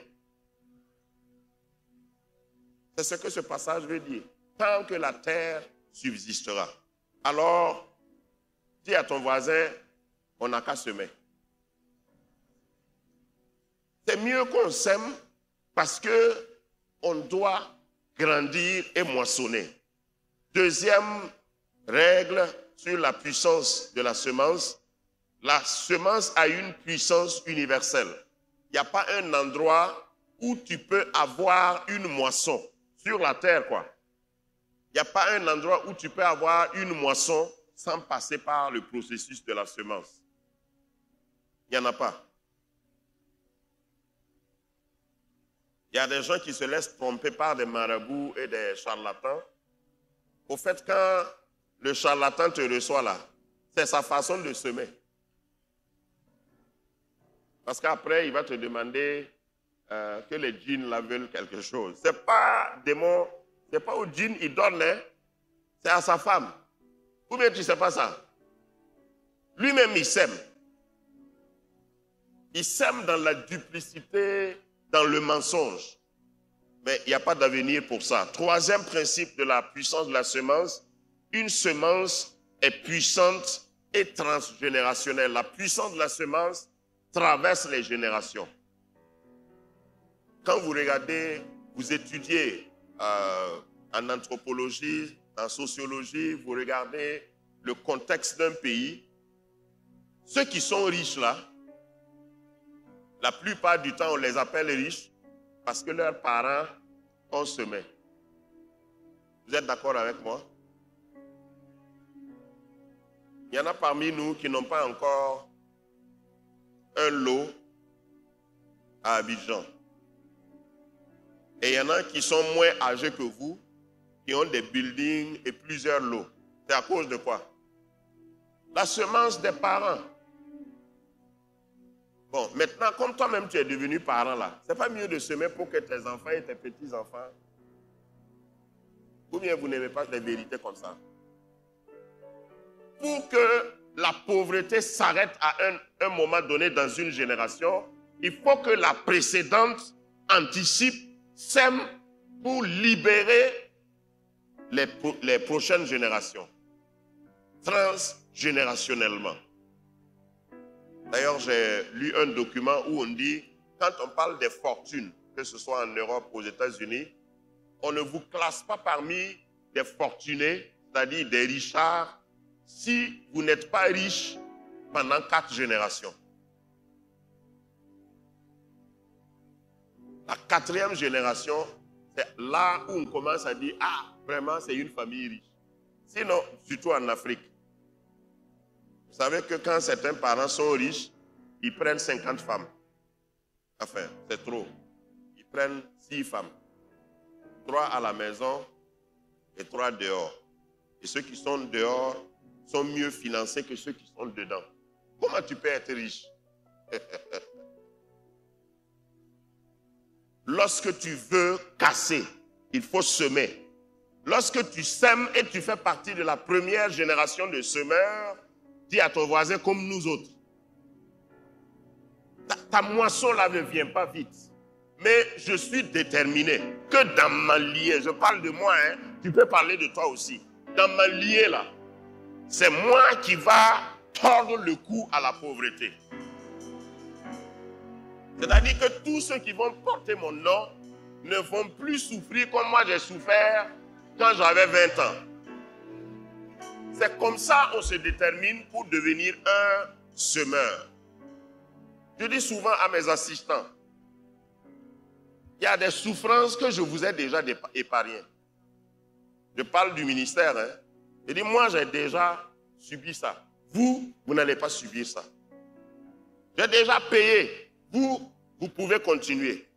C'est ce que ce passage veut dire. Tant que la terre subsistera. Alors, dis à ton voisin, on n'a qu'à semer. C'est mieux qu'on sème parce qu'on doit grandir et moissonner. Deuxième règle sur la puissance de la semence a une puissance universelle. Il n'y a pas un endroit où tu peux avoir une moisson sur la terre, quoi. Il n'y a pas un endroit où tu peux avoir une moisson sans passer par le processus de la semence. Il n'y en a pas. Il y a des gens qui se laissent tromper par des marabouts et des charlatans. Au fait, quand le charlatan te reçoit là, c'est sa façon de semer. Parce qu'après, il va te demander que les djinns là veulent quelque chose. Ce n'est pas démon, ce n'est pas au djinn il donne, hein, c'est à sa femme. Ou bien tu ne sais pas ça. Lui-même, il sème. Il sème dans la duplicité, dans le mensonge. Mais il n'y a pas d'avenir pour ça. Troisième principe de la puissance de la semence, une semence est puissante et transgénérationnelle. La puissance de la semence traverse les générations. Quand vous regardez, vous étudiez en anthropologie, en sociologie, vous regardez le contexte d'un pays, ceux qui sont riches là, la plupart du temps on les appelle riches parce que leurs parents ont semé. Vous êtes d'accord avec moi? Il y en a parmi nous qui n'ont pas encore un lot à Abidjan. Et il y en a qui sont moins âgés que vous, qui ont des buildings et plusieurs lots. C'est à cause de quoi? La semence des parents. Bon, maintenant, comme toi-même tu es devenu parent là, c'est pas mieux de semer pour que tes enfants et tes petits-enfants, ou bien vous n'aimez pas les vérités comme ça? Pour que la pauvreté s'arrête à un moment donné dans une génération, il faut que la précédente anticipe, sème pour libérer les prochaines générations, transgénérationnellement. D'ailleurs, j'ai lu un document où on dit, quand on parle des fortunes, que ce soit en Europe ou aux États-Unis, on ne vous classe pas parmi des fortunés, c'est-à-dire des richards, si vous n'êtes pas riche pendant 4 générations. La 4e génération, c'est là où on commence à dire, ah, vraiment, c'est une famille riche. Sinon, surtout en Afrique, vous savez que quand certains parents sont riches, ils prennent 50 femmes. Enfin, c'est trop. Ils prennent 6 femmes. 3 à la maison et 3 dehors. Et ceux qui sont dehors sont mieux financés que ceux qui sont dedans. Comment tu peux être riche? Lorsque tu veux casser, il faut semer. Lorsque tu sèmes et tu fais partie de la première génération de semeurs, dis à ton voisin comme nous autres. Ta moisson là ne vient pas vite. Mais je suis déterminé que dans ma liée, je parle de moi, hein, tu peux parler de toi aussi. Dans ma liée là, c'est moi qui va tordre le cou à la pauvreté. C'est-à-dire que tous ceux qui vont porter mon nom ne vont plus souffrir comme moi j'ai souffert quand j'avais 20 ans. C'est comme ça qu'on se détermine pour devenir un semeur. Je dis souvent à mes assistants, il y a des souffrances que je vous ai déjà épargnées. Je parle du ministère. Hein. Je dis, moi j'ai déjà subi ça. Vous n'allez pas subir ça. J'ai déjà payé. Vous pouvez continuer.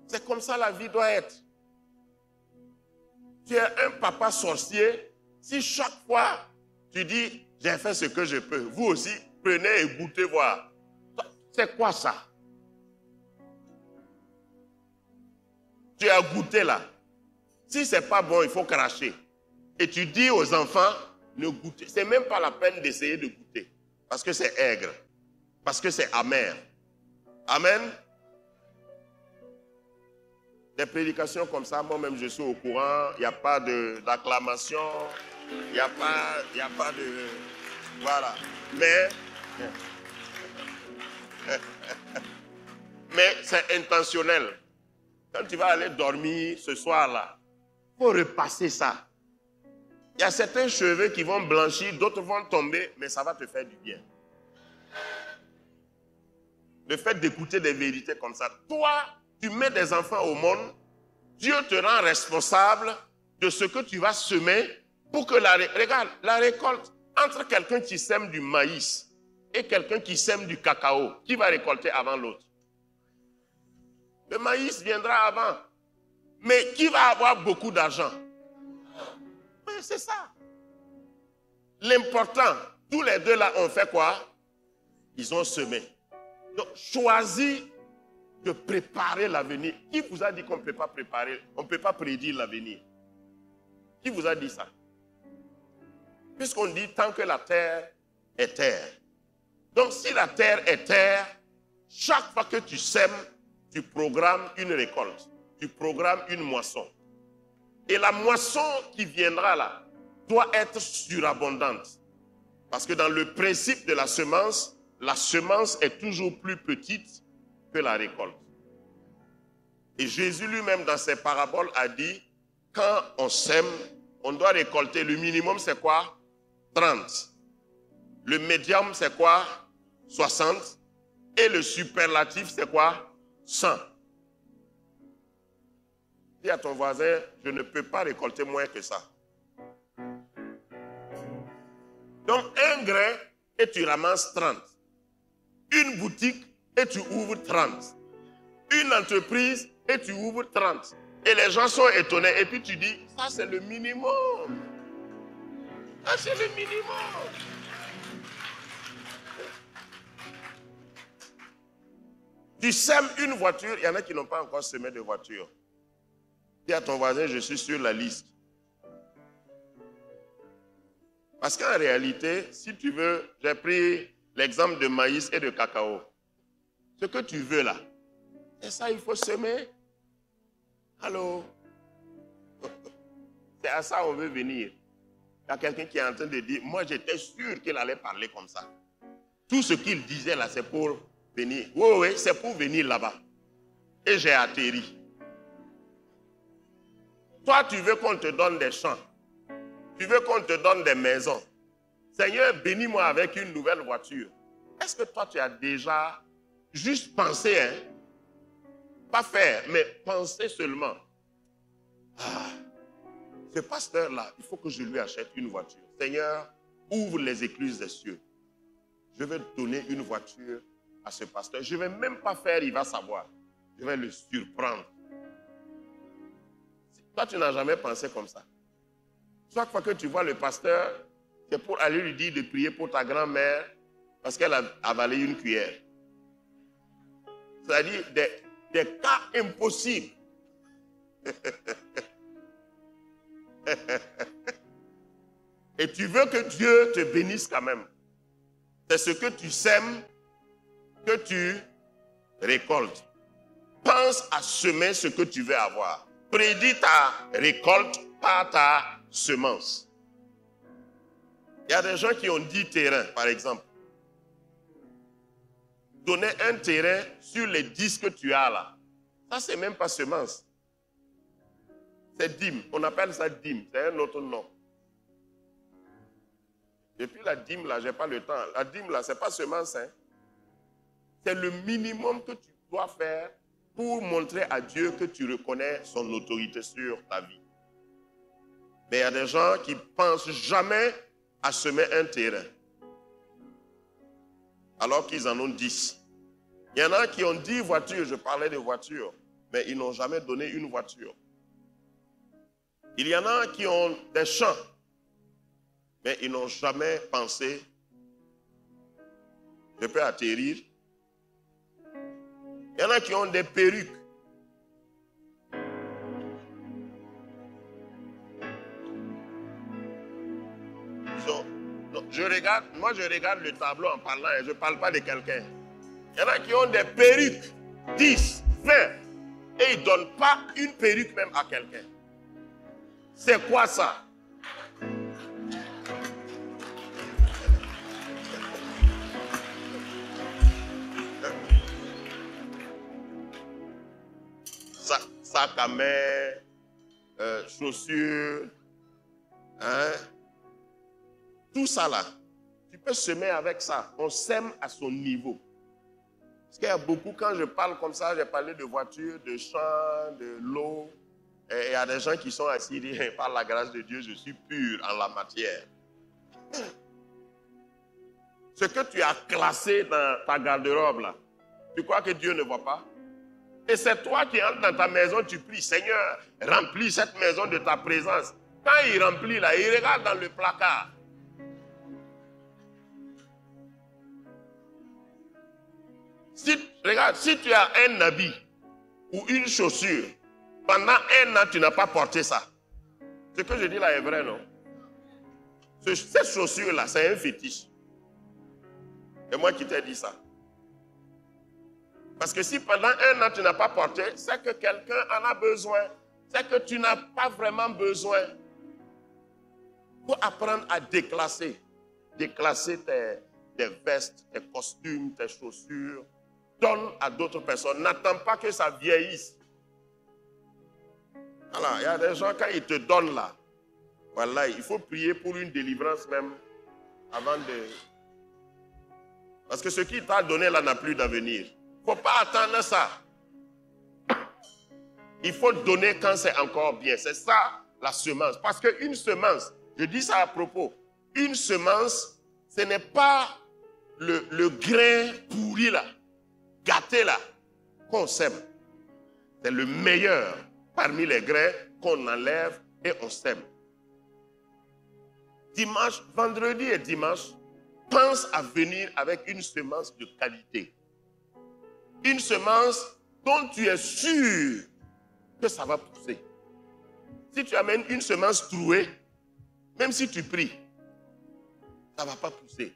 C'est comme ça la vie doit être. Tu es un papa sorcier. Si chaque fois tu dis, j'ai fait ce que je peux, vous aussi, prenez et goûtez voir. C'est quoi ça? Tu as goûté là. Si c'est pas bon, il faut cracher. Et tu dis aux enfants, ne goûtez. C'est même pas la peine d'essayer de goûter. Parce que c'est aigre. Parce que c'est amer. Amen. Des prédications comme ça, moi-même je suis au courant. Il n'y a pas d'acclamation. Il n'y a pas de... Voilà. Mais c'est intentionnel. Quand tu vas aller dormir ce soir-là, il faut repasser ça. Il y a certains cheveux qui vont blanchir, d'autres vont tomber, mais ça va te faire du bien. Le fait d'écouter des vérités comme ça. Toi, tu mets des enfants au monde, Dieu te rend responsable de ce que tu vas semer pour que regarde, la récolte, entre quelqu'un qui sème du maïs et quelqu'un qui sème du cacao, qui va récolter avant l'autre? Le maïs viendra avant. Mais qui va avoir beaucoup d'argent? C'est ça. L'important, tous les deux là ont fait quoi? Ils ont semé. Donc, choisis de préparer l'avenir. Qui vous a dit qu'on ne peut pas préparer, on ne peut pas prédire l'avenir? Qui vous a dit ça? Puisqu'on dit tant que la terre est terre. Donc, si la terre est terre, chaque fois que tu sèmes, tu programmes une récolte. Tu programmes une moisson. Et la moisson qui viendra là doit être surabondante. Parce que dans le principe de la semence est toujours plus petite que la récolte. Et Jésus lui-même dans ses paraboles a dit, quand on sème, on doit récolter. Le minimum c'est quoi? 30. Le médium c'est quoi? 60. Et le superlatif c'est quoi? 100. Dis à ton voisin, je ne peux pas récolter moins que ça. Donc un grain et tu ramasses 30. Une boutique et tu ouvres 30. Une entreprise et tu ouvres 30. Et les gens sont étonnés. Et puis tu dis, ça c'est le minimum. Ça c'est le minimum. Tu sèmes une voiture, il y en a qui n'ont pas encore semé de voiture. Dis à ton voisin, je suis sur la liste. Parce qu'en réalité, si tu veux, j'ai pris l'exemple de maïs et de cacao. Ce que tu veux là, c'est ça, il faut semer. Allô? C'est à ça qu'on veut venir. Il y a quelqu'un qui est en train de dire, moi j'étais sûr qu'il allait parler comme ça. Tout ce qu'il disait là, c'est pour venir. Oui, c'est pour venir là-bas. Et j'ai atterri. Toi, tu veux qu'on te donne des champs. Tu veux qu'on te donne des maisons. Seigneur, bénis-moi avec une nouvelle voiture. Est-ce que toi, tu as déjà juste pensé, hein? Pas faire, mais penser seulement. Ah, ce pasteur-là, il faut que je lui achète une voiture. Seigneur, ouvre les écluses des cieux. Je vais donner une voiture à ce pasteur. Je ne vais même pas faire, il va savoir. Je vais le surprendre. Toi, tu n'as jamais pensé comme ça. Chaque fois que tu vois le pasteur, c'est pour aller lui dire de prier pour ta grand-mère parce qu'elle a avalé une cuillère. C'est-à-dire des cas impossibles. Et tu veux que Dieu te bénisse quand même. C'est ce que tu sèmes que tu récoltes. Pense à semer ce que tu veux avoir. Prédis ta récolte par ta semence. Il y a des gens qui ont 10 terrains, par exemple. Donner un terrain sur les 10 que tu as là. Ça, c'est même pas semence. C'est dîme. On appelle ça dîme. C'est un autre nom. Et puis la dîme, là, je n'ai pas le temps. La dîme, là, ce n'est pas semence. Hein. C'est le minimum que tu dois faire pour montrer à Dieu que tu reconnais son autorité sur ta vie. Mais il y a des gens qui ne pensent jamais à semer un terrain. Alors qu'ils en ont 10. Il y en a qui ont 10 voitures, je parlais de voitures, mais ils n'ont jamais donné une voiture. Il y en a qui ont des champs, mais ils n'ont jamais pensé, je peux atterrir. Il y en a qui ont des perruques. Moi je regarde le tableau en parlant et je ne parle pas de quelqu'un. Il y en a qui ont des perruques, 10, 20, et ils ne donnent pas une perruque même à quelqu'un. C'est quoi ça? Sac à main, chaussures, hein? Tout ça là, tu peux semer avec ça. On sème à son niveau. Parce qu'il y a beaucoup, quand je parle comme ça, j'ai parlé de voitures, de champs, de l'eau. Et il y a des gens qui sont assis et disent, par la grâce de Dieu, je suis pur en la matière. Ce que tu as classé dans ta garde-robe là, tu crois que Dieu ne voit pas? Et c'est toi qui entres dans ta maison, tu pries, Seigneur, remplis cette maison de ta présence. Quand il remplit là, il regarde dans le placard. Regarde, si tu as un habit ou une chaussure, pendant un an, tu n'as pas porté ça. Ce que je dis là est vrai, non? Cette chaussure-là, c'est un fétiche. Et moi qui t'ai dit ça. Parce que si pendant un an, tu n'as pas porté, c'est que quelqu'un en a besoin. C'est que tu n'as pas vraiment besoin. Il faut apprendre à déclasser. Déclasser tes vestes, tes costumes, tes chaussures. Donne à d'autres personnes. N'attends pas que ça vieillisse. Voilà, il y a des gens, quand ils te donnent là, voilà, il faut prier pour une délivrance même avant de... Parce que ce qui t'a donné là n'a plus d'avenir. Il ne faut pas attendre ça. Il faut donner quand c'est encore bien. C'est ça la semence. Parce qu'une semence, je dis ça à propos, une semence, ce n'est pas le grain pourri là, gâté là, qu'on sème. C'est le meilleur parmi les grains qu'on enlève et on sème. Dimanche, vendredi et dimanche, pense à venir avec une semence de qualité. Une semence dont tu es sûr que ça va pousser. Si tu amènes une semence trouée, même si tu pries, ça ne va pas pousser.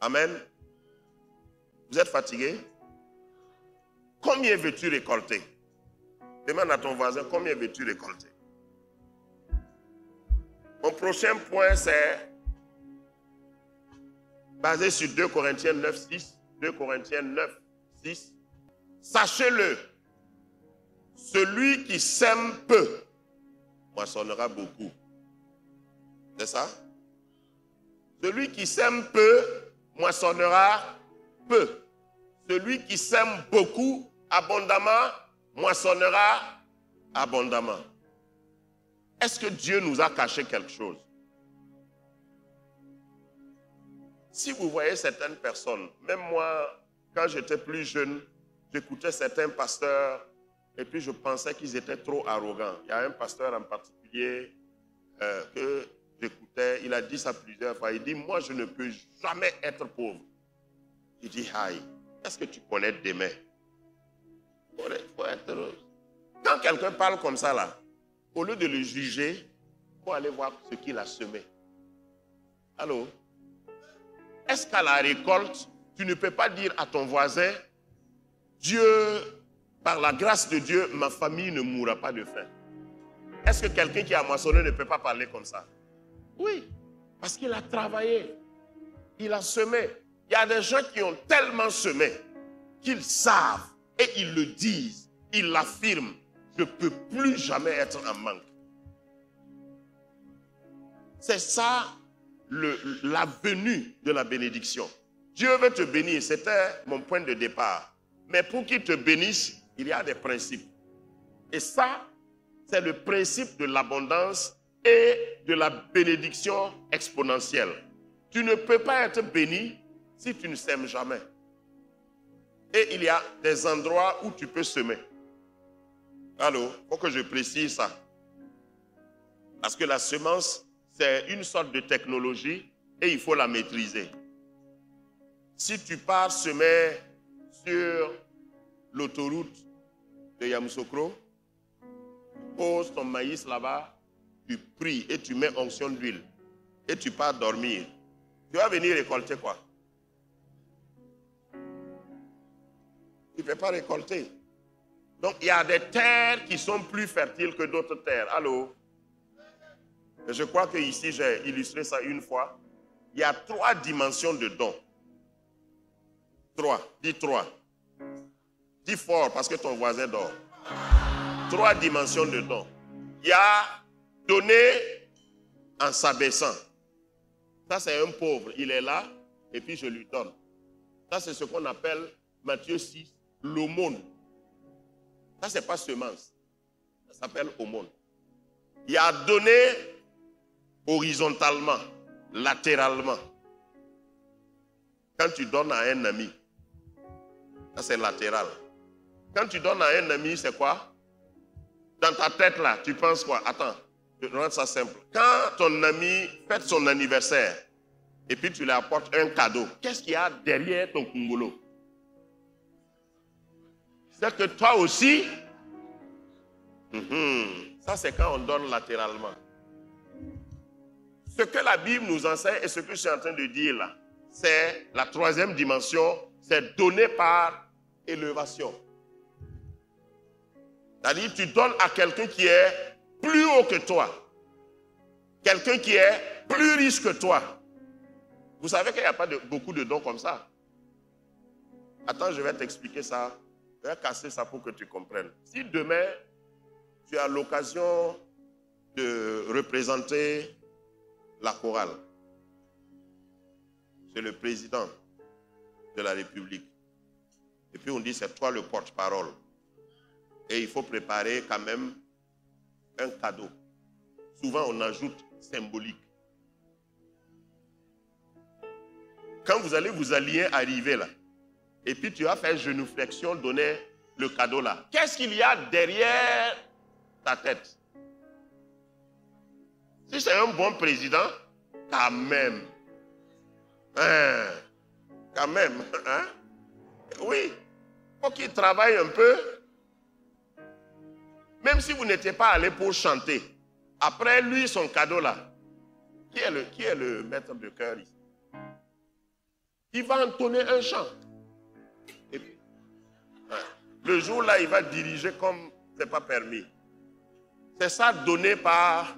Amen. Vous êtes fatigué? Combien veux-tu récolter? Demande à ton voisin, combien veux-tu récolter? Mon prochain point, c'est basé sur 2 Corinthiens 9, 6. 2 Corinthiens 9, 6. Sachez-le, celui qui sème peu, moissonnera beaucoup. C'est ça? Celui qui sème peu, moissonnera peu. Celui qui sème beaucoup, abondamment, moissonnera abondamment. Est-ce que Dieu nous a caché quelque chose? Si vous voyez certaines personnes, même moi, quand j'étais plus jeune, j'écoutais certains pasteurs et puis je pensais qu'ils étaient trop arrogants. Il y a un pasteur en particulier que j'écoutais, il a dit ça plusieurs fois. Il dit, moi, je ne peux jamais être pauvre. Il dit, aïe, est-ce que tu connais demain? Faut être... Quand quelqu'un parle comme ça, là, au lieu de le juger, il faut aller voir ce qu'il a semé. Allô? Est-ce qu'à la récolte, tu ne peux pas dire à ton voisin, Dieu, par la grâce de Dieu, ma famille ne mourra pas de faim? Est-ce que quelqu'un qui a moissonné ne peut pas parler comme ça? Oui, parce qu'il a travaillé, il a semé. Il y a des gens qui ont tellement semé qu'ils savent et ils le disent, ils l'affirment. Je ne peux plus jamais être en manque. C'est ça la venue de la bénédiction. Dieu veut te bénir, c'était mon point de départ. Mais pour qu'il te bénisse, il y a des principes. Et ça, c'est le principe de l'abondance et de la bénédiction exponentielle. Tu ne peux pas être béni si tu ne sèmes jamais. Et il y a des endroits où tu peux semer. Allô, il faut que je précise ça. Parce que la semence, c'est une sorte de technologie et il faut la maîtriser. Si tu pars semer sur l'autoroute de Yamoussoukro, tu poses ton maïs là-bas, tu pries et tu mets onction d'huile et tu pars dormir. Tu vas venir récolter quoi? Tu ne peux pas récolter. Donc, il y a des terres qui sont plus fertiles que d'autres terres. Allô? Et je crois qu'ici, j'ai illustré ça une fois. Il y a 3 dimensions de dons. 3. Dis 3. Dis fort parce que ton voisin dort. 3 dimensions de dons. Il y a donner en s'abaissant. Ça, c'est un pauvre. Il est là et puis je lui donne. Ça, c'est ce qu'on appelle, Matthieu 6, l'aumône. Ça, ce n'est pas semence. Ça s'appelle aumône. Il y a donner horizontalement, latéralement. Quand tu donnes à un ami, ça c'est latéral. Quand tu donnes à un ami, c'est quoi? Dans ta tête là, tu penses quoi? Attends, je rends ça simple. Quand ton ami fête son anniversaire, et puis tu lui apportes un cadeau, qu'est-ce qu'il y a derrière ton kungolo? C'est que toi aussi, ça c'est quand on donne latéralement. Ce que la Bible nous enseigne et ce que je suis en train de dire là, c'est la 3e dimension, c'est donner par élévation. C'est-à-dire tu donnes à quelqu'un qui est plus haut que toi, quelqu'un qui est plus riche que toi. Vous savez qu'il n'y a pas beaucoup de dons comme ça. Attends, je vais t'expliquer ça. Je vais casser ça pour que tu comprennes. Si demain, tu as l'occasion de représenter la chorale, c'est le président de la République. Et puis on dit c'est toi le porte-parole. Et il faut préparer quand même un cadeau. Souvent on ajoute symbolique. Quand vous allez vous allier arriver là, et puis tu vas faire genuflexion, donner le cadeau là. Qu'est-ce qu'il y a derrière ta tête? Si c'est un bon président, quand même. Quand même. Hein? Oui. Il faut qu'il travaille un peu. Même si vous n'étiez pas allé pour chanter. Après lui, son cadeau là. Qui est le maître de cœur ici? Il va entonner un chant. Et puis, le jour là, il va diriger comme ce n'est pas permis. C'est ça, donner par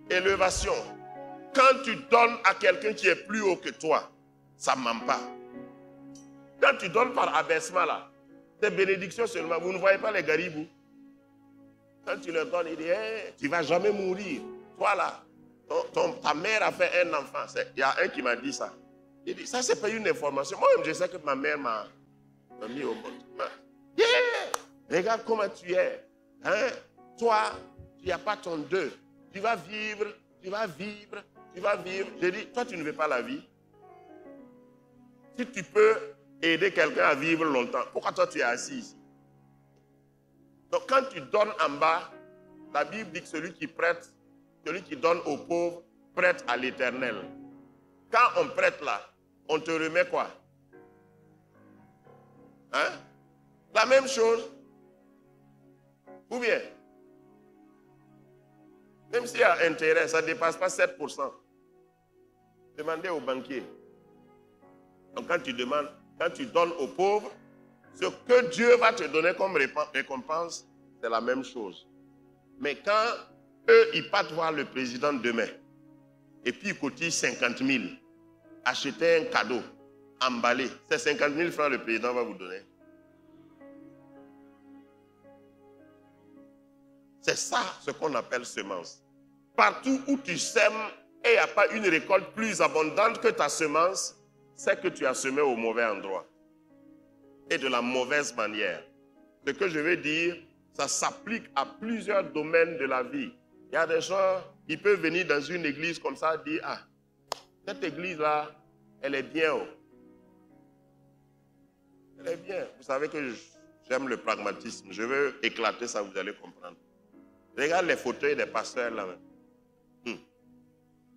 élévation. Quand tu donnes à quelqu'un qui est plus haut que toi, ça ne ment pas. Quand tu donnes par abaissement là, c'est bénédiction seulement. Vous ne voyez pas les garibous. Quand tu leur donnes, il dit, hey, tu ne vas jamais mourir. Toi là, ta mère a fait un enfant. Il y a un qui m'a dit ça. Il dit, ça c'est pas une information. Moi-même, je sais que ma mère m'a mis au monde. Yeah! Regarde comment tu es. Hein? Toi, tu n'as pas ton deuil. Tu vas vivre, tu vas vivre, tu vas vivre. J'ai dit, toi, tu ne veux pas la vie. Si tu peux aider quelqu'un à vivre longtemps, pourquoi toi, tu es assis ici? Donc, quand tu donnes en bas, la Bible dit que celui qui prête, celui qui donne aux pauvres, prête à l'Éternel. Quand on prête là, on te remet quoi? Hein? La même chose. Ou bien, même s'il y a intérêt, ça ne dépasse pas 7%. Demandez au banquier. Donc quand tu demandes, quand tu donnes aux pauvres, ce que Dieu va te donner comme récompense, c'est la même chose. Mais quand eux, ils partent voir le président demain, et puis ils cotisent 50 000, acheter un cadeau, emballé, c'est 50 000 francs le président va vous donner. C'est ça ce qu'on appelle semence. Partout où tu sèmes et il n'y a pas une récolte plus abondante que ta semence, c'est que tu as semé au mauvais endroit et de la mauvaise manière. Ce que je veux dire, ça s'applique à plusieurs domaines de la vie. Il y a des gens qui peuvent venir dans une église comme ça et dire, ah, cette église-là, elle est bien. Oh. Elle est bien. Vous savez que j'aime le pragmatisme. Je veux éclater ça, vous allez comprendre. Regarde les fauteuils des pasteurs là.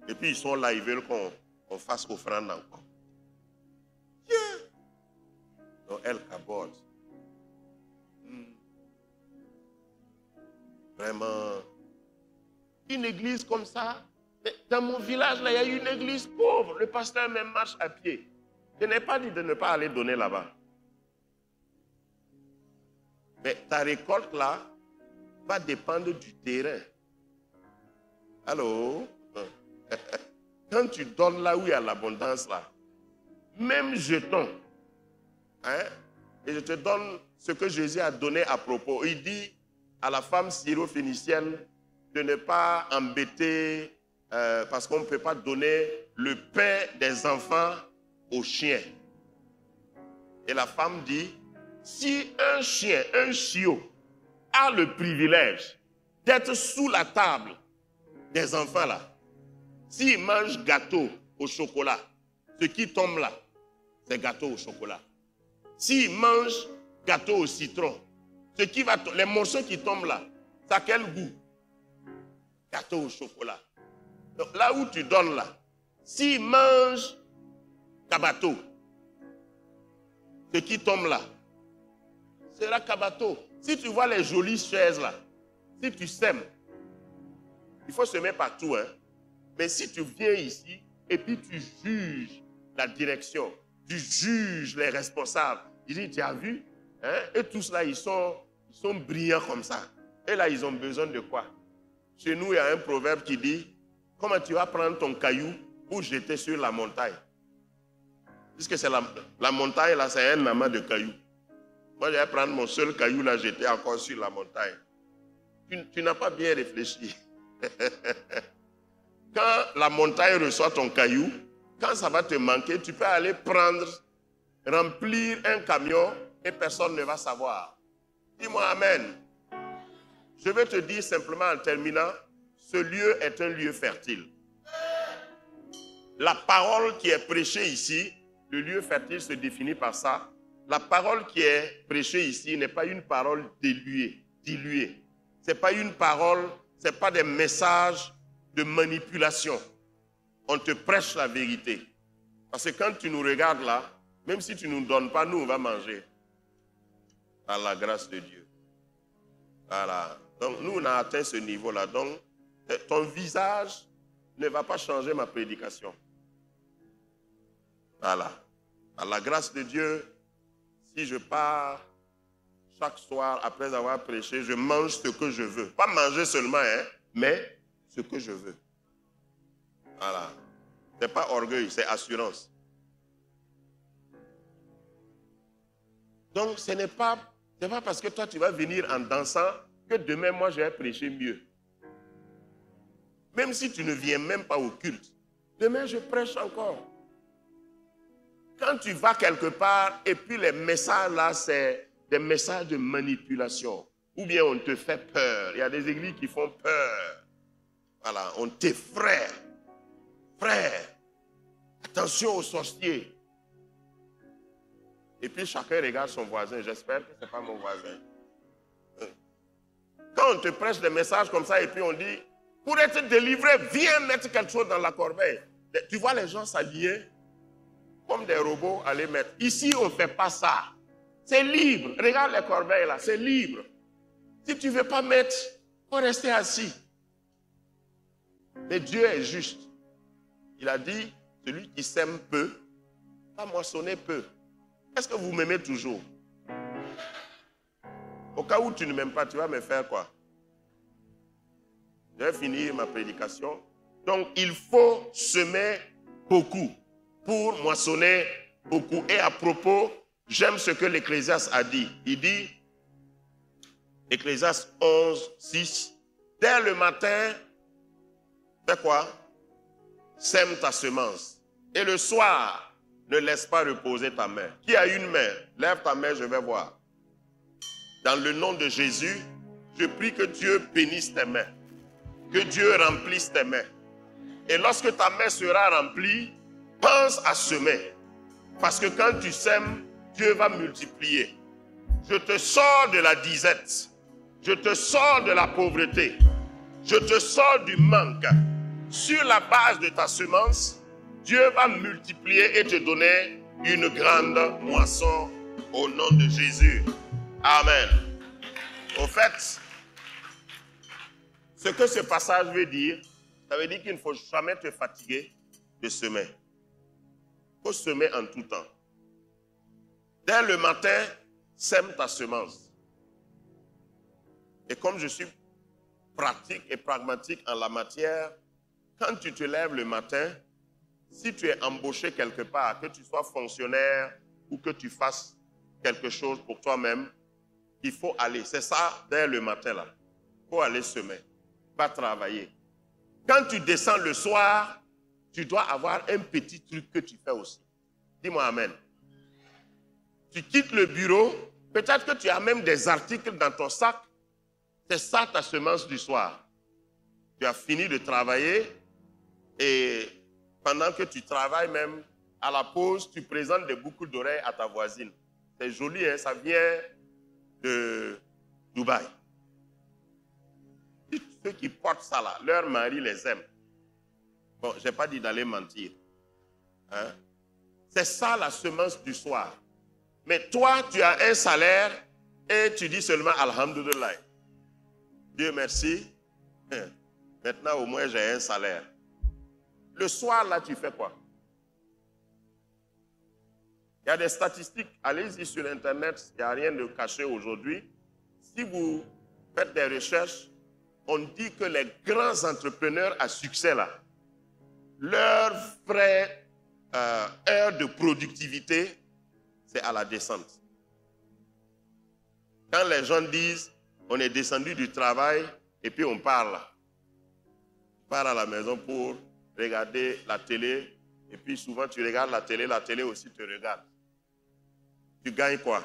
Et puis ils sont là, ils veulent qu'on fasse offrande encore. Yeah. Donc elle cabote. Vraiment. Une église comme ça. Dans mon village, là, il y a une église pauvre. Le pasteur même marche à pied. Je n'ai pas dit de ne pas aller donner là-bas. Mais ta récolte là va dépendre du terrain. Allô? Quand tu donnes là où il y a l'abondance là, même jeton, hein, et je te donne ce que Jésus a donné à propos. Il dit à la femme syro-phénicienne de ne pas embêter, parce qu'on ne peut pas donner le pain des enfants aux chiens. Et la femme dit, si un chien, un chiot, a le privilège d'être sous la table des enfants là, s'il mange gâteau au chocolat, ce qui tombe là, c'est gâteau au chocolat. S'il mange gâteau au citron, les morceaux qui tombent là, ça a quel goût? Gâteau au chocolat. Donc là où tu donnes là, s'il mange cabato, ce qui tombe là, sera cabato. Si tu vois les jolies chaises là, si tu sèmes, il faut semer partout, hein. Mais si tu viens ici et puis tu juges la direction, tu juges les responsables, il dit, tu as vu, hein? Et tous là, ils sont brillants comme ça. Et là, ils ont besoin de quoi? Chez nous, il y a un proverbe qui dit, comment tu vas prendre ton caillou pour jeter sur la montagne? Puisque c'est la montagne, là, c'est un amas de cailloux. Moi, je vais prendre mon seul caillou, là, jeter encore sur la montagne. Tu n'as pas bien réfléchi. Quand la montagne reçoit ton caillou, quand ça va te manquer, tu peux aller remplir un camion et personne ne va savoir. Dis-moi amen. Je vais te dire simplement en terminant, ce lieu est un lieu fertile. La parole qui est prêchée ici, le lieu fertile se définit par ça. La parole qui est prêchée ici n'est pas une parole diluée. Ce n'est pas une parole, ce n'est pas des messages de manipulation. On te prêche la vérité. Parce que quand tu nous regardes là, même si tu ne nous donnes pas, nous on va manger. À la grâce de Dieu. Voilà. Donc nous on a atteint ce niveau-là. Donc ton visage ne va pas changer ma prédication. Voilà. À la grâce de Dieu, si je pars chaque soir après avoir prêché, je mange ce que je veux. Pas manger seulement, hein, mais ce que je veux. Voilà. Ce n'est pas orgueil, c'est assurance. Donc, ce n'est pas parce que toi, tu vas venir en dansant que demain, moi, je vais prêcher mieux. Même si tu ne viens même pas au culte, demain, je prêche encore. Quand tu vas quelque part et puis les messages là, c'est des messages de manipulation. Ou bien on te fait peur. Il y a des églises qui font peur. Voilà, on t'effraie. Frère, attention aux sorciers. Et puis chacun regarde son voisin. J'espère que ce n'est pas mon voisin. Quand on te prêche des messages comme ça et puis on dit, Pour être délivré, viens mettre quelque chose dans la corbeille. Tu vois les gens s'allier comme des robots à les mettre. Ici, on ne fait pas ça. C'est libre. Regarde les corbeilles là, c'est libre. Si tu ne veux pas mettre, il faut rester assis. Mais Dieu est juste. Il a dit, celui qui sème peu, va moissonner peu. Est-ce que vous m'aimez toujours? Au cas où tu ne m'aimes pas, tu vas me faire quoi? Je vais finir ma prédication. Donc, il faut semer beaucoup pour moissonner beaucoup. Et à propos, j'aime ce que l'Ecclésiaste a dit. Il dit, Ecclésiaste 11, 6, dès le matin, fais quoi? Sème ta semence. Et le soir, ne laisse pas reposer ta main. Qui a une main? Lève ta main, je vais voir. Dans le nom de Jésus, je prie que Dieu bénisse tes mains. Que Dieu remplisse tes mains. Et lorsque ta main sera remplie, pense à semer. Parce que quand tu sèmes, Dieu va multiplier. Je te sors de la disette. Je te sors de la pauvreté. Je te sors du manque. Sur la base de ta semence, Dieu va multiplier et te donner une grande moisson au nom de Jésus. Amen. Au fait, ce que ce passage veut dire, ça veut dire qu'il ne faut jamais te fatiguer de semer. Il faut semer en tout temps. Dès le matin, sème ta semence. Et comme je suis pratique et pragmatique en la matière, quand tu te lèves le matin, si tu es embauché quelque part, que tu sois fonctionnaire ou que tu fasses quelque chose pour toi-même, il faut aller. C'est ça, dès le matin là. Il faut aller semer. Va travailler. Quand tu descends le soir, tu dois avoir un petit truc que tu fais aussi. Dis-moi amen. Tu quittes le bureau, peut-être que tu as même des articles dans ton sac. C'est ça ta semence du soir. Tu as fini de travailler et pendant que tu travailles même, à la pause, tu présentes des boucles d'oreilles à ta voisine. C'est joli, hein? Ça vient de Dubaï. Ceux qui portent ça là, leur mari les aime. Bon, je n'ai pas dit d'aller mentir. Hein? C'est ça la semence du soir. Mais toi, tu as un salaire et tu dis seulement Alhamdulillah. Dieu merci. Maintenant, au moins, j'ai un salaire. Le soir, là, tu fais quoi? Il y a des statistiques. Allez-y sur Internet. Il n'y a rien de caché aujourd'hui. Si vous faites des recherches, on dit que les grands entrepreneurs à succès, là, leur vraie heure de productivité, c'est à la descente. Quand les gens disent, on est descendu du travail et puis on part là. On part à la maison pour regarder la télé et puis souvent tu regardes la télé aussi te regarde. Tu gagnes quoi?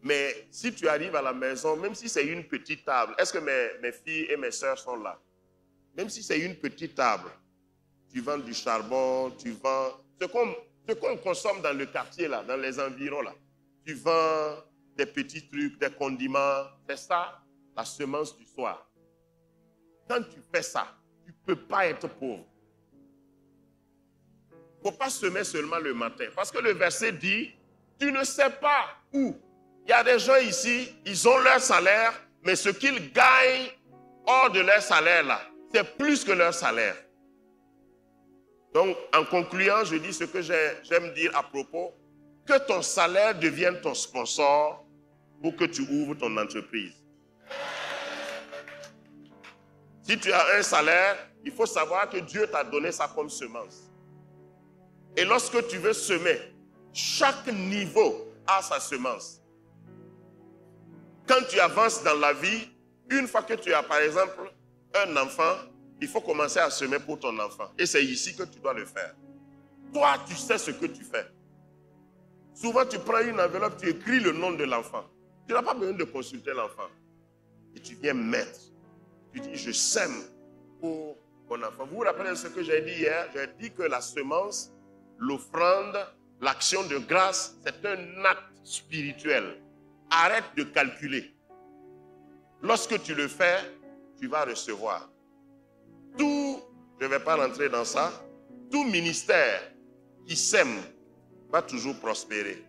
Mais si tu arrives à la maison, même si c'est une petite table, est-ce que mes filles et mes sœurs sont là? Même si c'est une petite table, tu vends du charbon, tu vends ce qu'on consomme dans le quartier, là, dans les environs, là. Tu vends des petits trucs, des condiments. C'est ça, la semence du soir. Quand tu fais ça, tu ne peux pas être pauvre. Il ne faut pas semer seulement le matin. Parce que le verset dit, tu ne sais pas où. Il y a des gens ici, ils ont leur salaire, mais ce qu'ils gagnent hors de leur salaire, là, c'est plus que leur salaire. Donc, en concluant, je dis ce que j'aime dire à propos, que ton salaire devienne ton sponsor pour que tu ouvres ton entreprise. Si tu as un salaire, il faut savoir que Dieu t'a donné ça comme semence. Et lorsque tu veux semer, chaque niveau a sa semence. Quand tu avances dans la vie, une fois que tu as par exemple un enfant, il faut commencer à semer pour ton enfant. Et c'est ici que tu dois le faire. Toi, tu sais ce que tu fais. Souvent, tu prends une enveloppe, tu écris le nom de l'enfant. Tu n'as pas besoin de consulter l'enfant. Et tu viens mettre. Tu dis, je sème pour mon enfant. Vous vous rappelez ce que j'ai dit hier? J'ai dit que la semence, l'offrande, l'action de grâce, c'est un acte spirituel. Arrête de calculer. Lorsque tu le fais, tu vas recevoir. Tout, je ne vais pas rentrer dans ça, tout ministère qui sème va toujours prospérer.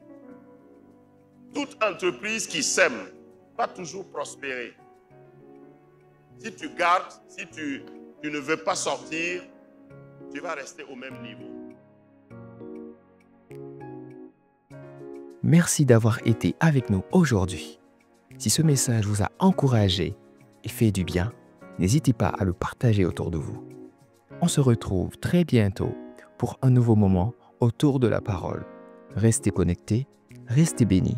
Toute entreprise qui sème va toujours prospérer. Si tu gardes, si tu ne veux pas sortir, tu vas rester au même niveau. Merci d'avoir été avec nous aujourd'hui. Si ce message vous a encouragé et fait du bien, n'hésitez pas à le partager autour de vous. On se retrouve très bientôt pour un nouveau moment autour de la parole. Restez connectés, restez bénis.